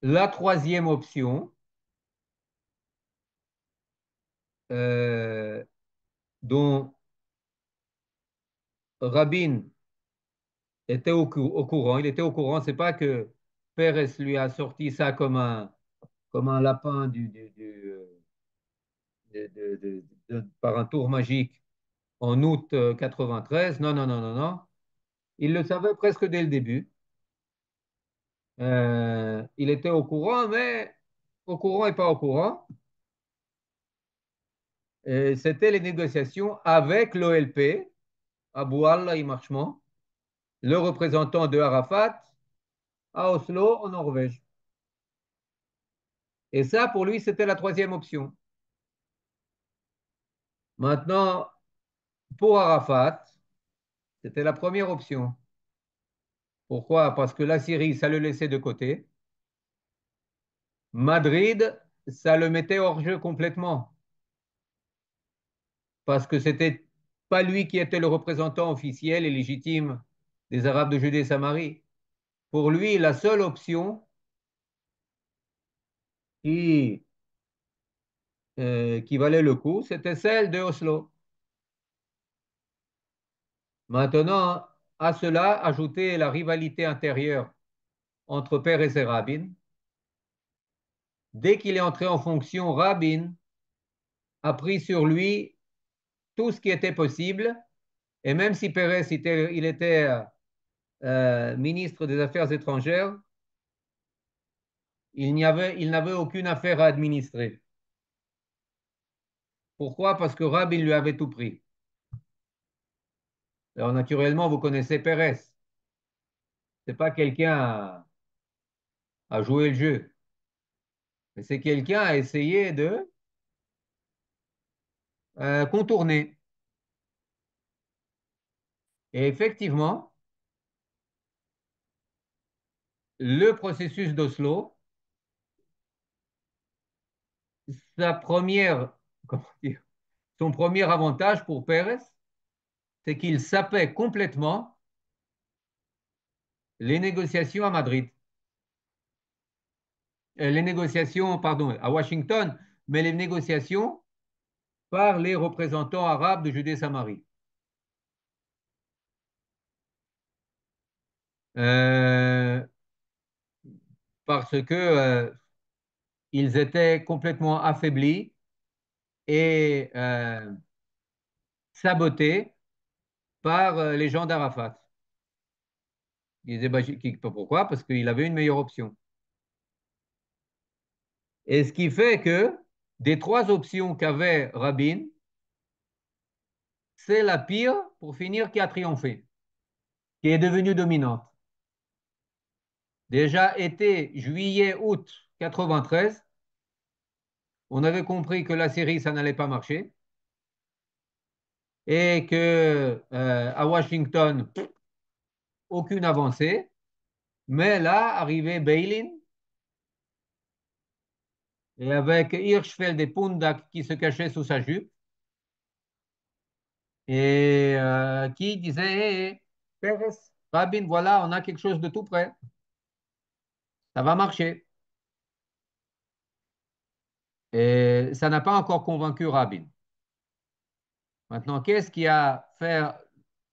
B: la troisième option, euh, dont Rabin était au courant, il était au courant, c'est pas que Pérez lui a sorti ça comme un lapin par un tour magique en août 93. Non, non, non, non, non. Il le savait presque dès le début. Il était au courant, mais au courant et pas au courant. C'était les négociations avec l'OLP, Abou Allah Marchement, le représentant de Arafat, à Oslo, en Norvège. Et ça, pour lui, c'était la troisième option. Maintenant, pour Arafat, c'était la première option. Pourquoi? Parce que la Syrie, ça le laissait de côté. Madrid, ça le mettait hors jeu complètement. Parce que c'était pas lui qui était le représentant officiel et légitime des Arabes de Judée-Samarie. Pour lui, la seule option qui, qui valait le coup, c'était celle de Oslo. Maintenant, à cela, ajouter la rivalité intérieure entre Peres et Rabin. Dès qu'il est entré en fonction, Rabin a pris sur lui tout ce qui était possible. Et même si Peres il était ministre des Affaires étrangères, il n'avait aucune affaire à administrer. Pourquoi? Parce que Rabin lui avait tout pris. Alors naturellement, vous connaissez Peres. C'est pas quelqu'un à jouer le jeu, mais c'est quelqu'un à essayer de contourner. Et effectivement, le processus d'Oslo, sa première, comment dire, son premier avantage pour Pérez, c'est qu'il sapait complètement les négociations à Madrid, les négociations, pardon, à Washington, mais les négociations par les représentants arabes de Judée-Samarie. Euh, Parce que ils étaient complètement affaiblis et sabotés par les gens d'Arafat. Ils disaient, bah, pourquoi? Parce qu'il avait une meilleure option. Et ce qui fait que des trois options qu'avait Rabin, c'est la pire pour finir qui a triomphé, qui est devenue dominante. Déjà été juillet, août 93, on avait compris que la série, ça n'allait pas marcher et que à Washington, aucune avancée. Mais là, arrivait Beilin et avec Hirschfeld et Pundak qui se cachaient sous sa jupe et qui disait hey, hey, Pérez, Rabin, voilà, on a quelque chose de tout près, ça va marcher. Et ça n'a pas encore convaincu Rabin. Maintenant, qu'est-ce qui a fait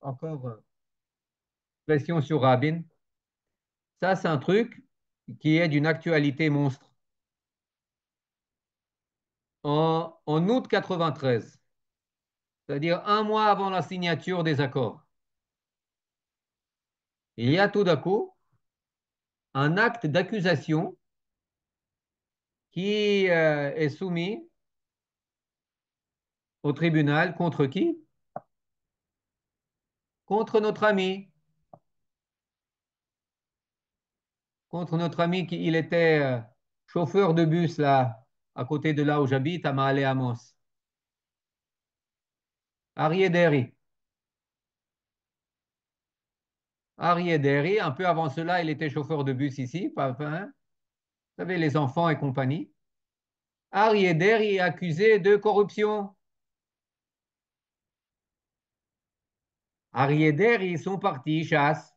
B: encore pression sur Rabin? Ça, c'est un truc qui est d'une actualité monstre. En août 93, c'est-à-dire un mois avant la signature des accords, il y a tout d'un coup un acte d'accusation qui est soumis au tribunal contre qui? Contre notre ami. Contre notre ami qui il était chauffeur de bus là, à côté de là où j'habite, à Maale Amos. Arié Deri. Arié Deri, un peu avant cela, il était chauffeur de bus ici, hein, vous savez, les enfants et compagnie. Arié Deri est accusé de corruption. Arié Deri, son parti, chasse.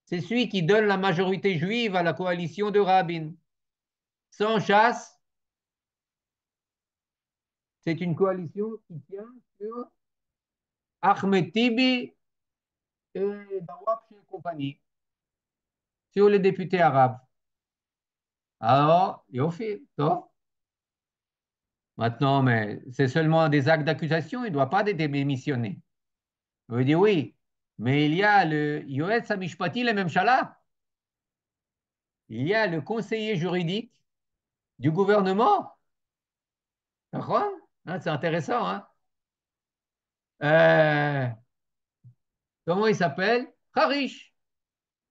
B: C'est celui qui donne la majorité juive à la coalition de Rabin. Sans chasse, c'est une coalition qui tient sur Ahmed Tibi et Dawab et compagnie, sur les députés arabes. Alors, Yofi, toi, maintenant, mais c'est seulement des actes d'accusation, il ne doit pas démissionner. Je veux dire oui, mais il y a le Yoetz Amishpati le Memshala, il y a le conseiller juridique du gouvernement. D'accord? Hein, c'est intéressant, hein? Euh, Comment il s'appelle? Harish,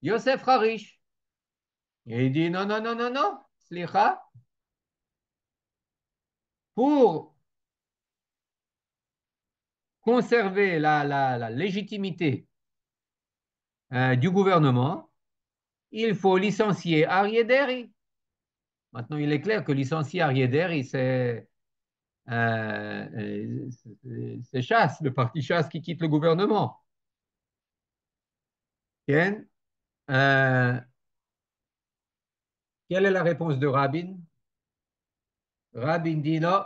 B: Yosef Harish. Et il dit non, non, non, non, non, Slicha, pour conserver la légitimité du gouvernement, il faut licencier Arié Deri. Maintenant, il est clair que licencier Arié Deri, c'est c'est Chasse, le parti Chasse qui quitte le gouvernement. Bien. Euh, quelle est la réponse de Rabin? Rabin dit non,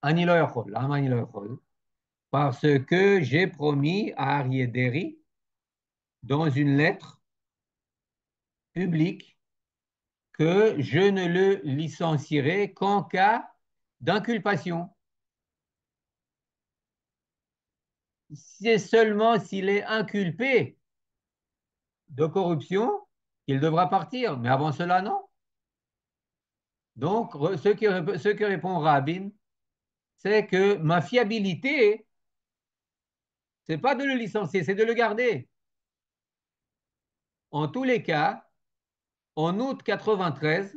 B: Ani lo yochol. Lama ani lo yochol? Parce que j'ai promis à Aryeh Deri, dans une lettre publique, que je ne le licencierai qu'en cas d'inculpation. C'est seulement s'il est inculpé de corruption qu'il devra partir. Mais avant cela, non. Donc, ce que répond Rabin, c'est que ma fiabilité, c'est pas de le licencier, c'est de le garder. En tous les cas, en août 93,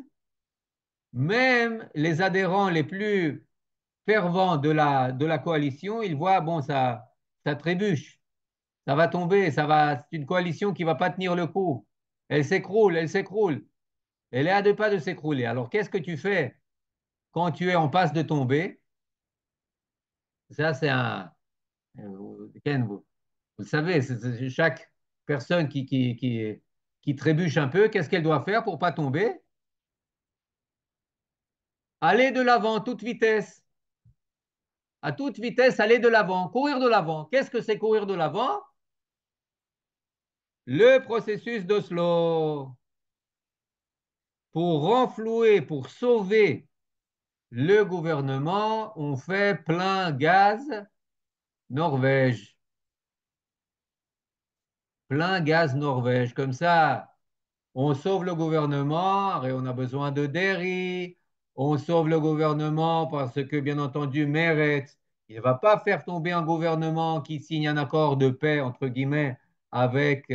B: même les adhérents les plus fervents de la coalition, ils voient, bon, ça trébuche, ça va tomber, c'est une coalition qui va pas tenir le coup. Elle s'écroule, elle s'écroule. Elle est à 2 pas de s'écrouler. Alors, qu'est-ce que tu fais quand tu es en passe de tomber? Ça, c'est Ken, vous le savez, chaque personne qui trébuche un peu, qu'est-ce qu'elle doit faire pour pas tomber? Aller de l'avant, toute vitesse. À toute vitesse, aller de l'avant, courir de l'avant. Qu'est-ce que c'est courir de l'avant? Le processus d'Oslo. Pour renflouer, pour sauver le gouvernement, on fait plein gaz Norvège. Plein gaz Norvège. Comme ça, on sauve le gouvernement et on a besoin de Derry. On sauve le gouvernement parce que, bien entendu, Meretz, il ne va pas faire tomber un gouvernement qui signe un accord de paix, entre guillemets, avec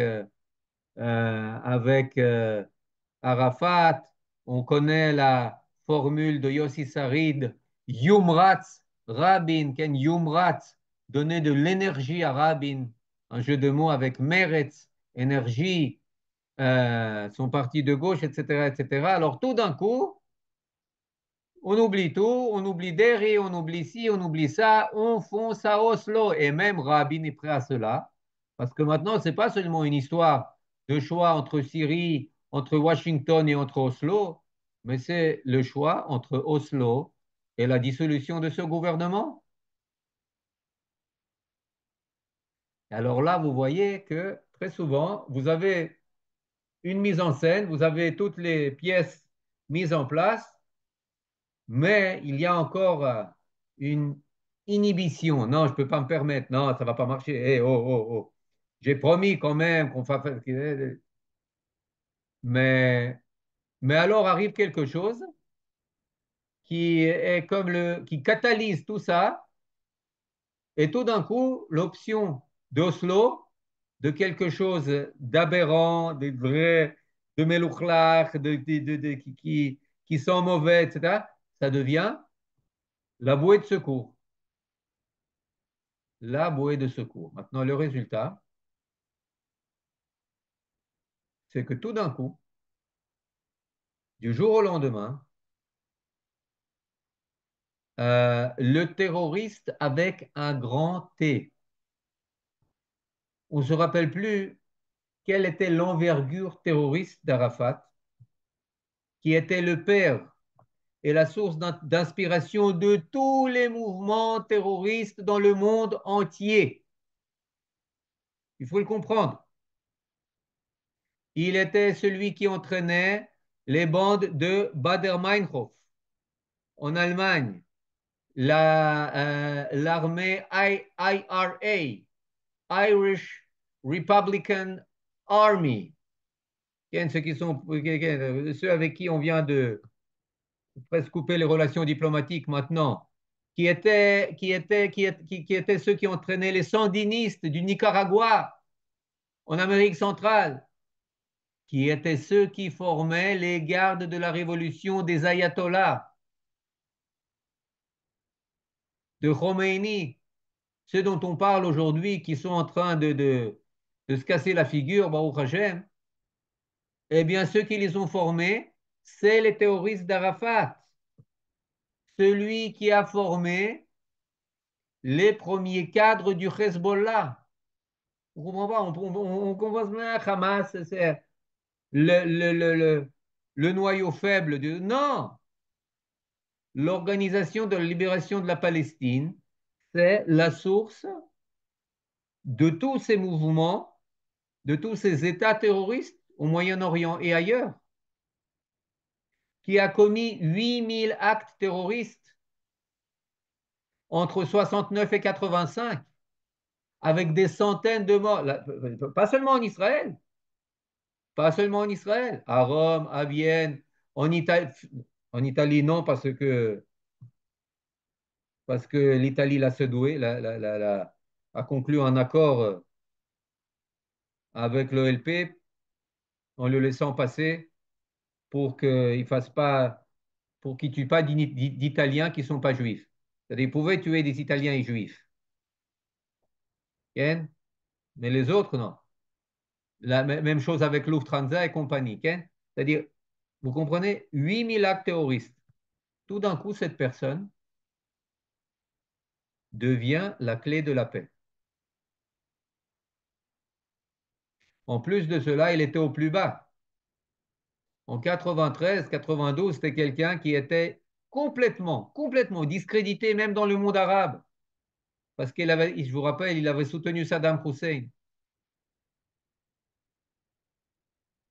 B: Arafat. On connaît la formule de Yossi Sarid, Yumratz, Rabin, Ken Yumratz, donner de l'énergie à Rabin, un jeu de mots avec Meretz, énergie, son parti de gauche, etc., etc. Alors tout d'un coup, on oublie tout, on oublie Derry, on oublie ci, on oublie ça, on fonce à Oslo. Et même Rabin est prêt à cela, parce que maintenant, ce n'est pas seulement une histoire de choix entre Syrie, entre Washington et entre Oslo, mais c'est le choix entre Oslo et la dissolution de ce gouvernement. Alors là, vous voyez que très souvent, vous avez une mise en scène, vous avez toutes les pièces mises en place, mais il y a encore une inhibition. Non, je ne peux pas me permettre. Non, ça ne va pas marcher. Eh, oh, oh, oh. J'ai promis quand même qu'on fasse. Mais alors arrive quelque chose qui catalyse tout ça, et tout d'un coup, l'option d'Oslo, de quelque chose d'aberrant, de vrai, de melouchlach, qui sent mauvais, etc., ça devient la bouée de secours. La bouée de secours. Maintenant, le résultat, c'est que tout d'un coup, du jour au lendemain, le terroriste avec un grand T, on ne se rappelle plus quelle était l'envergure terroriste d'Arafat, qui était le père et la source d'inspiration de tous les mouvements terroristes dans le monde entier. Il faut le comprendre. Il était celui qui entraînait les bandes de Baader-Meinhof en Allemagne, l'armée IRA, Irish Republican Army, ceux avec qui on vient de presque couper les relations diplomatiques maintenant, qui étaient ceux qui entraînaient les sandinistes du Nicaragua en Amérique centrale, qui étaient ceux qui formaient les gardes de la révolution des ayatollahs, de Khomeini, ceux dont on parle aujourd'hui, qui sont en train de se casser la figure, Baruch Hashem, eh bien, ceux qui les ont formés, c'est les terroristes d'Arafat. celui qui a formé les premiers cadres du Hezbollah. On comprend pas, on comprend bien Hamas, c'est le noyau faible de... Non, l'Organisation de la libération de la Palestine, c'est la source de tous ces mouvements, de tous ces États terroristes au Moyen-Orient et ailleurs, qui a commis 8000 actes terroristes entre 69 et 85, avec des centaines de morts, pas seulement en Israël, pas seulement en Israël, à Rome, à Vienne, en Italie non, parce que l'Italie l'a cédoué, a conclu un accord avec l'OLP en le laissant passer pour qu'il fasse pas, pour qu'il tue pas d'Italiens qui sont pas juifs. C'est-à-dire, il pouvait tuer des Italiens et juifs, Ken, mais les autres, non. La même chose avec Lufthansa et compagnie, Ken. C'est-à-dire, vous comprenez, 8000 actes terroristes. Tout d'un coup, cette personne devient la clé de la paix. En plus de cela, il était au plus bas. En 93, 92, c'était quelqu'un qui était complètement discrédité, même dans le monde arabe. Parce qu'il avait, je vous rappelle, il avait soutenu Saddam Hussein.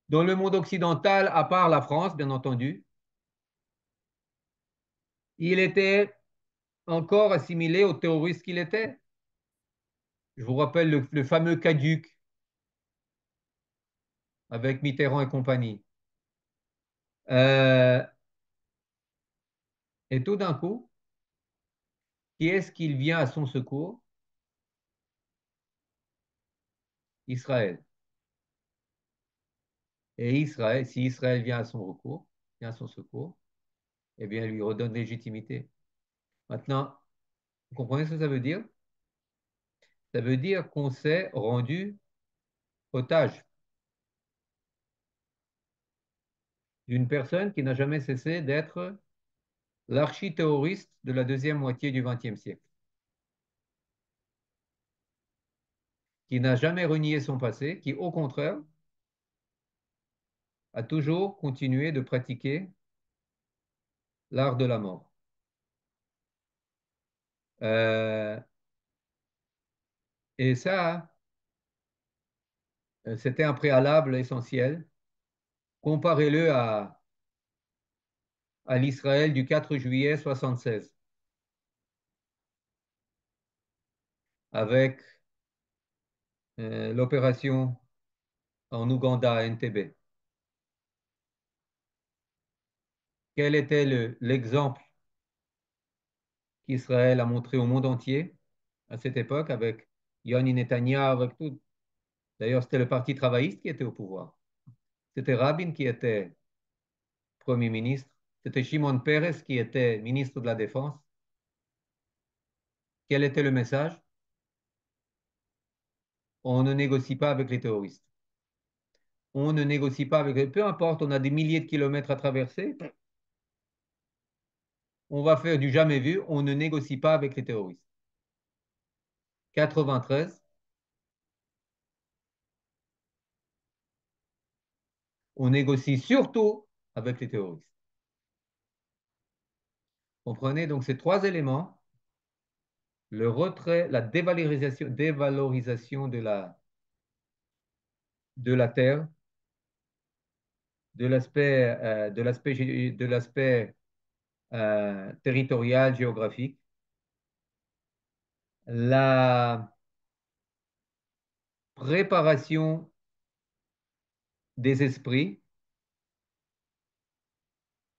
B: Dans le monde occidental, à part la France, bien entendu, il était encore assimilé au terroriste qu'il était. Je vous rappelle le fameux caduc avec Mitterrand et compagnie. Euh, et tout d'un coup, qui est-ce qu'il vient à son secours? Israël. Et Israël, si Israël vient à son recours, vient à son secours, eh bien, il lui redonne légitimité. Maintenant, vous comprenez ce que ça veut dire? Ça veut dire qu'on s'est rendu otage d'une personne qui n'a jamais cessé d'être l'archi-terroriste de la deuxième moitié du XXe siècle, qui n'a jamais renié son passé, qui, au contraire, a toujours continué de pratiquer l'art de la mort. Euh, et ça, c'était un préalable essentiel. Comparez-le à l'Israël du 4 juillet 76, avec l'opération en Ouganda, à Entebbe. Quel était l'exemple qu'Israël a montré au monde entier à cette époque avec Yoni Netanyahu, avec tout. D'ailleurs, c'était le Parti travailliste qui était au pouvoir. C'était Rabin qui était Premier ministre. C'était Shimon Peres qui était ministre de la Défense. Quel était le message? On ne négocie pas avec les terroristes. On ne négocie pas avec... Peu importe, on a des milliers de kilomètres à traverser. On va faire du jamais vu. On ne négocie pas avec les terroristes. 93, on négocie surtout avec les terroristes. Comprenez donc ces trois éléments, le retrait, la dévalorisation de la terre, de l'aspect territorial, géographique, la préparation des esprits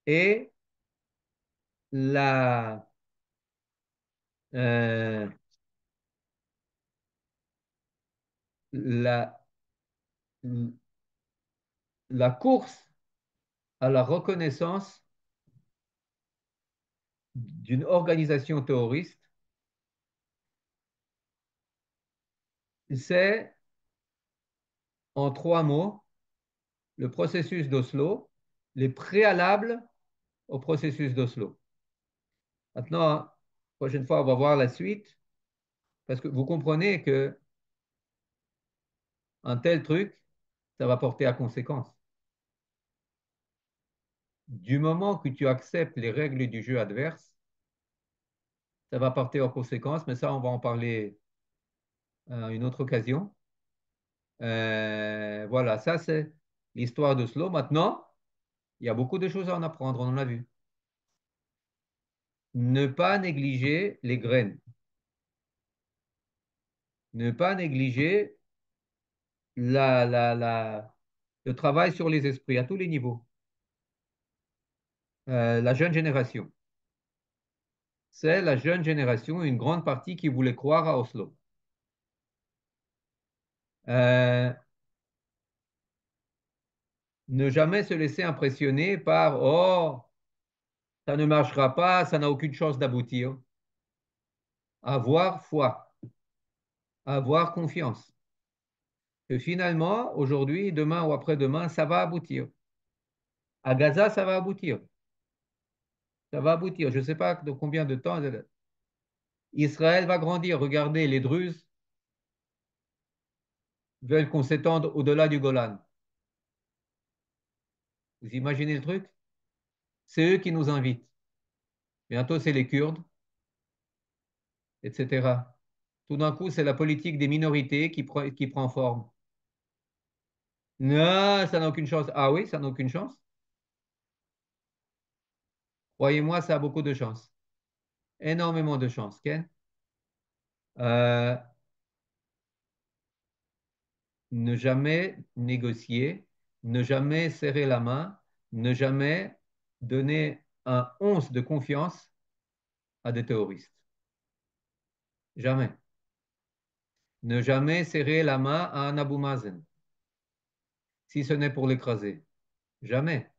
B: et la, euh, la, la course à la reconnaissance d'une organisation terroriste, c'est en trois mots le processus d'Oslo, les préalables au processus d'Oslo. Maintenant, prochaine fois, on va voir la suite, parce que vous comprenez que un tel truc, ça va porter à conséquence. Du moment que tu acceptes les règles du jeu adverse, ça va porter aux conséquences, mais ça, on va en parler à une autre occasion. Voilà, ça, c'est l'histoire de Slow. Maintenant, il y a beaucoup de choses à en apprendre, on en a vu. Ne pas négliger les graines. Ne pas négliger le travail sur les esprits à tous les niveaux. La jeune génération. C'est la jeune génération, une grande partie qui voulait croire à Oslo. Euh, Ne jamais se laisser impressionner par «Oh, ça ne marchera pas, ça n'a aucune chance d'aboutir». Avoir foi, avoir confiance. Que finalement, aujourd'hui, demain ou après-demain, ça va aboutir. À Gaza, ça va aboutir. Ça va aboutir. Je ne sais pas de combien de temps Israël va grandir. Regardez, les Druzes veulent qu'on s'étende au-delà du Golan. Vous imaginez le truc? C'est eux qui nous invitent. Bientôt, c'est les Kurdes, etc. Tout d'un coup, c'est la politique des minorités qui prend forme. Non, ça n'a aucune chance. Ah oui, ça n'a aucune chance. Croyez-moi, ça a beaucoup de chance. Énormément de chance, Ken. Euh, Ne jamais négocier, ne jamais serrer la main, ne jamais donner un once de confiance à des terroristes. Jamais. Ne jamais serrer la main à un Abu Mazen, si ce n'est pour l'écraser. Jamais.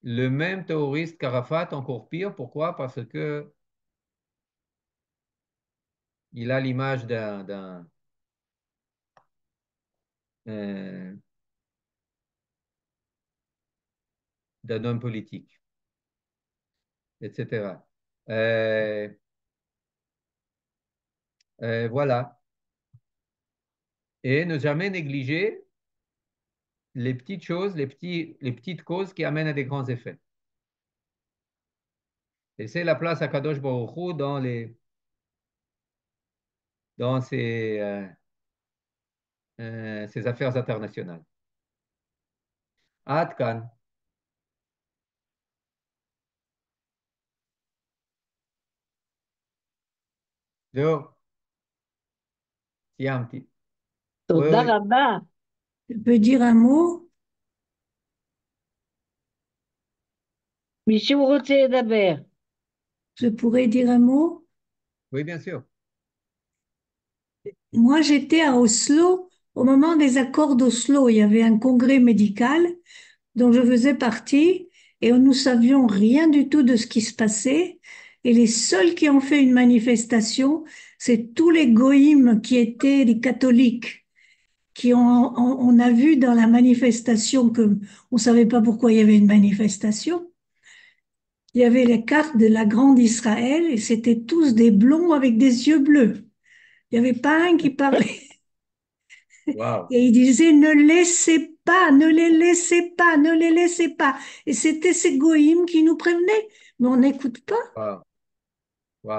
B: Le même terroriste qu'Arafat, encore pire. Pourquoi? Parce que il a l'image euh, d'un homme politique, etc. Euh, voilà. Et ne jamais négliger les petites choses, les petites causes qui amènent à des grands effets. Et c'est la place à Kadosh Baruch Hu dans ses affaires internationales. Ad Kan. זהו, סיימתי. Oui,
C: תודה
B: oui,
C: רבה.
D: Je peux dire un mot?
C: מישהו רוצה לדבר?
D: Je pourrais dire un mot?
B: oui, bien sûr.
D: Moi, j'étais à Oslo au moment des accords d'Oslo. Il y avait un congrès médical dont je faisais partie et nous savions rien du tout de ce qui se passait. Et les seuls qui ont fait une manifestation, c'est tous les goïms qui étaient des catholiques, on a vu dans la manifestation que on savait pas pourquoi il y avait une manifestation. Il y avait les cartes de la grande Israël et c'était tous des blonds avec des yeux bleus. Il n'y avait pas un qui parlait.
B: Wow,
D: Et il disait, ne laissez pas, ne les laissez pas, ne les laissez pas. Et c'était ces goïms qui nous prévenaient, mais on n'écoute pas.
B: wow,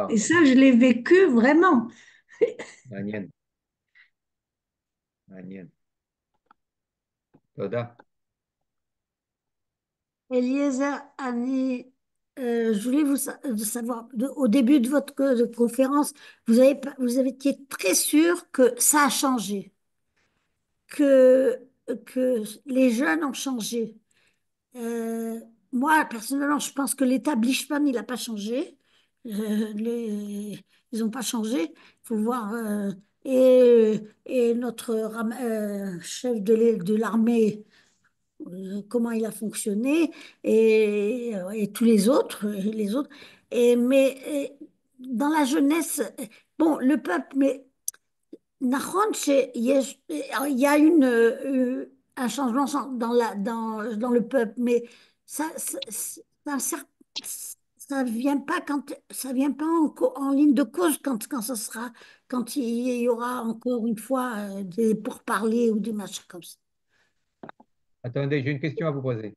D: Et
B: wow.
D: ça, je l'ai vécu vraiment.
B: מעניין, מעניין. תודה.
E: Eliezer, je voulais de savoir, au début de votre de conférence, vous avez été très sûr que ça a changé, que, que les jeunes ont changé. Euh, Moi, personnellement, je pense que l'établissement, il n'a pas changé. Ils n'ont pas changé. Il faut voir. Et notre chef de l'armée, comment il a fonctionné, et tous les autres, les autres. Dans la jeunesse, bon, le peuple, mais Nahon, il y a un changement dans le peuple, mais ça, ça vient pas ça vient pas en ligne de cause quand ça sera, quand il y aura encore une fois des pourparlers ou des machins comme ça.
B: Attendez, j'ai une question à vous poser.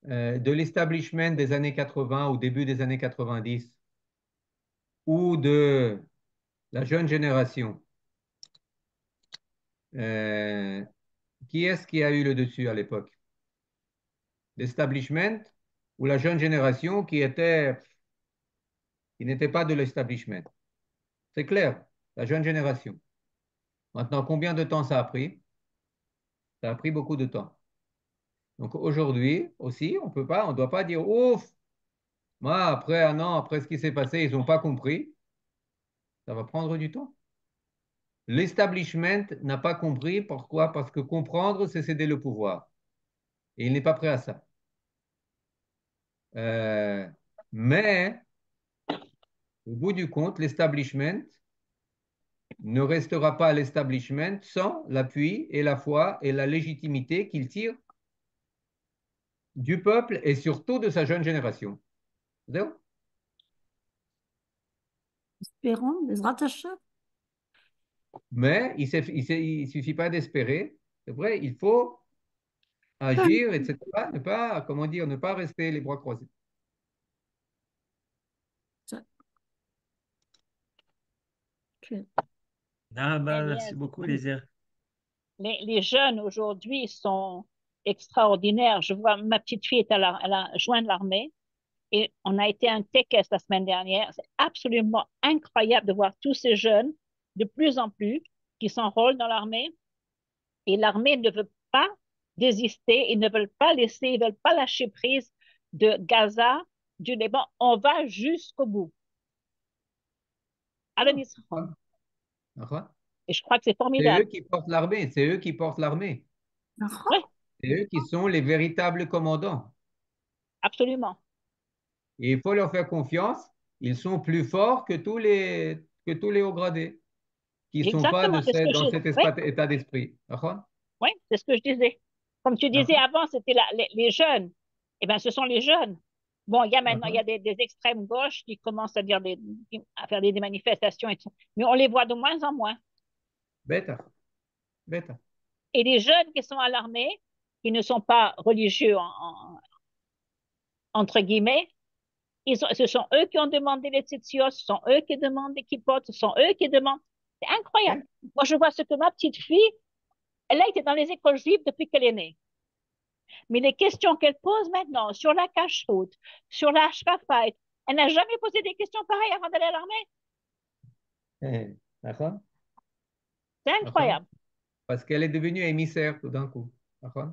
B: De l'establishment des années 80 au début des années 90 ou de la jeune génération, euh, qui est-ce qui a eu le dessus à l'époque? L'establishment ou la jeune génération qui n'était pas de l'establishment? C'est clair, la jeune génération. Maintenant, combien de temps ça a pris? Ça a pris beaucoup de temps. Donc aujourd'hui aussi, on ne doit pas dire ouf, moi après un an, après ce qui s'est passé, ils n'ont pas compris. Ça va prendre du temps. L'establishment n'a pas compris. Pourquoi? Parce que comprendre, c'est céder le pouvoir. Et il n'est pas prêt à ça. Euh, mais au bout du compte, l'establishment ne restera pas l'establishment sans l'appui et la foi et la légitimité qu'il tire du peuple et surtout de sa jeune génération. C'est-à-dire,
E: Espérons, les rattachés.
B: mais il suffit pas d'espérer. C'est vrai, il faut agir, etc. Ne pas, comment dire, ne pas rester les bras croisés.
A: Ah bah, merci
C: Elias,
A: beaucoup, Lézia.
C: les jeunes aujourd'hui sont extraordinaires. Je vois, ma petite fille elle a joint l'armée et on a été à un TKS la semaine dernière. C'est absolument incroyable de voir tous ces jeunes, de plus en plus, qui s'enrôlent dans l'armée. Et l'armée ne veut pas désister, ils ne veulent pas laisser, ils ne veulent pas lâcher prise de Gaza, du Liban. On va jusqu'au bout. À l'UNISRA.
B: D'accord.
C: Et je crois que c'est
B: C'est eux
C: formidable.
B: qui portent l'armée, c'est eux qui portent l'armée.
C: Oui,
B: C'est eux qui sont les véritables commandants.
C: absolument.
B: Et il faut leur faire confiance. Ils sont plus forts que tous les hauts gradés qui ne sont pas
C: Exactement, c'est ce que
B: dans
C: je...
B: cet
C: Oui,
B: état d'esprit. D'accord?
C: oui, c'est ce que je disais. Comme tu disais
B: D'accord?
C: avant, c'était les jeunes. Eh bien, ce sont les jeunes. Bon, il y a maintenant, il y
B: D'accord?
C: a des extrêmes gauches qui commencent à dire à faire des manifestations et tout. Mais on les voit de moins en moins.
B: Bêta, bêta.
C: Et les jeunes qui sont à l'armée, qui ne sont pas religieux, entre guillemets, ce sont eux qui ont demandé les tzitziot, ce sont eux qui demandent les kippot, ce sont eux qui demandent. C'est incroyable.
B: Ok?
C: Moi, je vois ce que ma petite fille, elle a été dans les écoles juives depuis qu'elle est née. Mais les questions qu'elle pose maintenant sur la cache-route, sur la shkafite, elle n'a jamais posé des questions pareilles avant d'aller à l'armée.
B: D'accord?
C: C'est
B: D'accord?
C: incroyable.
B: Parce qu'elle est devenue émissaire tout d'un coup. D'accord?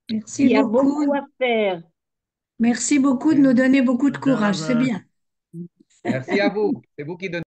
D: Merci
F: Il y a
D: beaucoup.
F: beaucoup à faire.
D: Merci beaucoup de
B: Ok.
D: nous donner beaucoup de courage. C'est
A: Toda
D: bien.
B: Merci à vous. C'est vous qui donnez.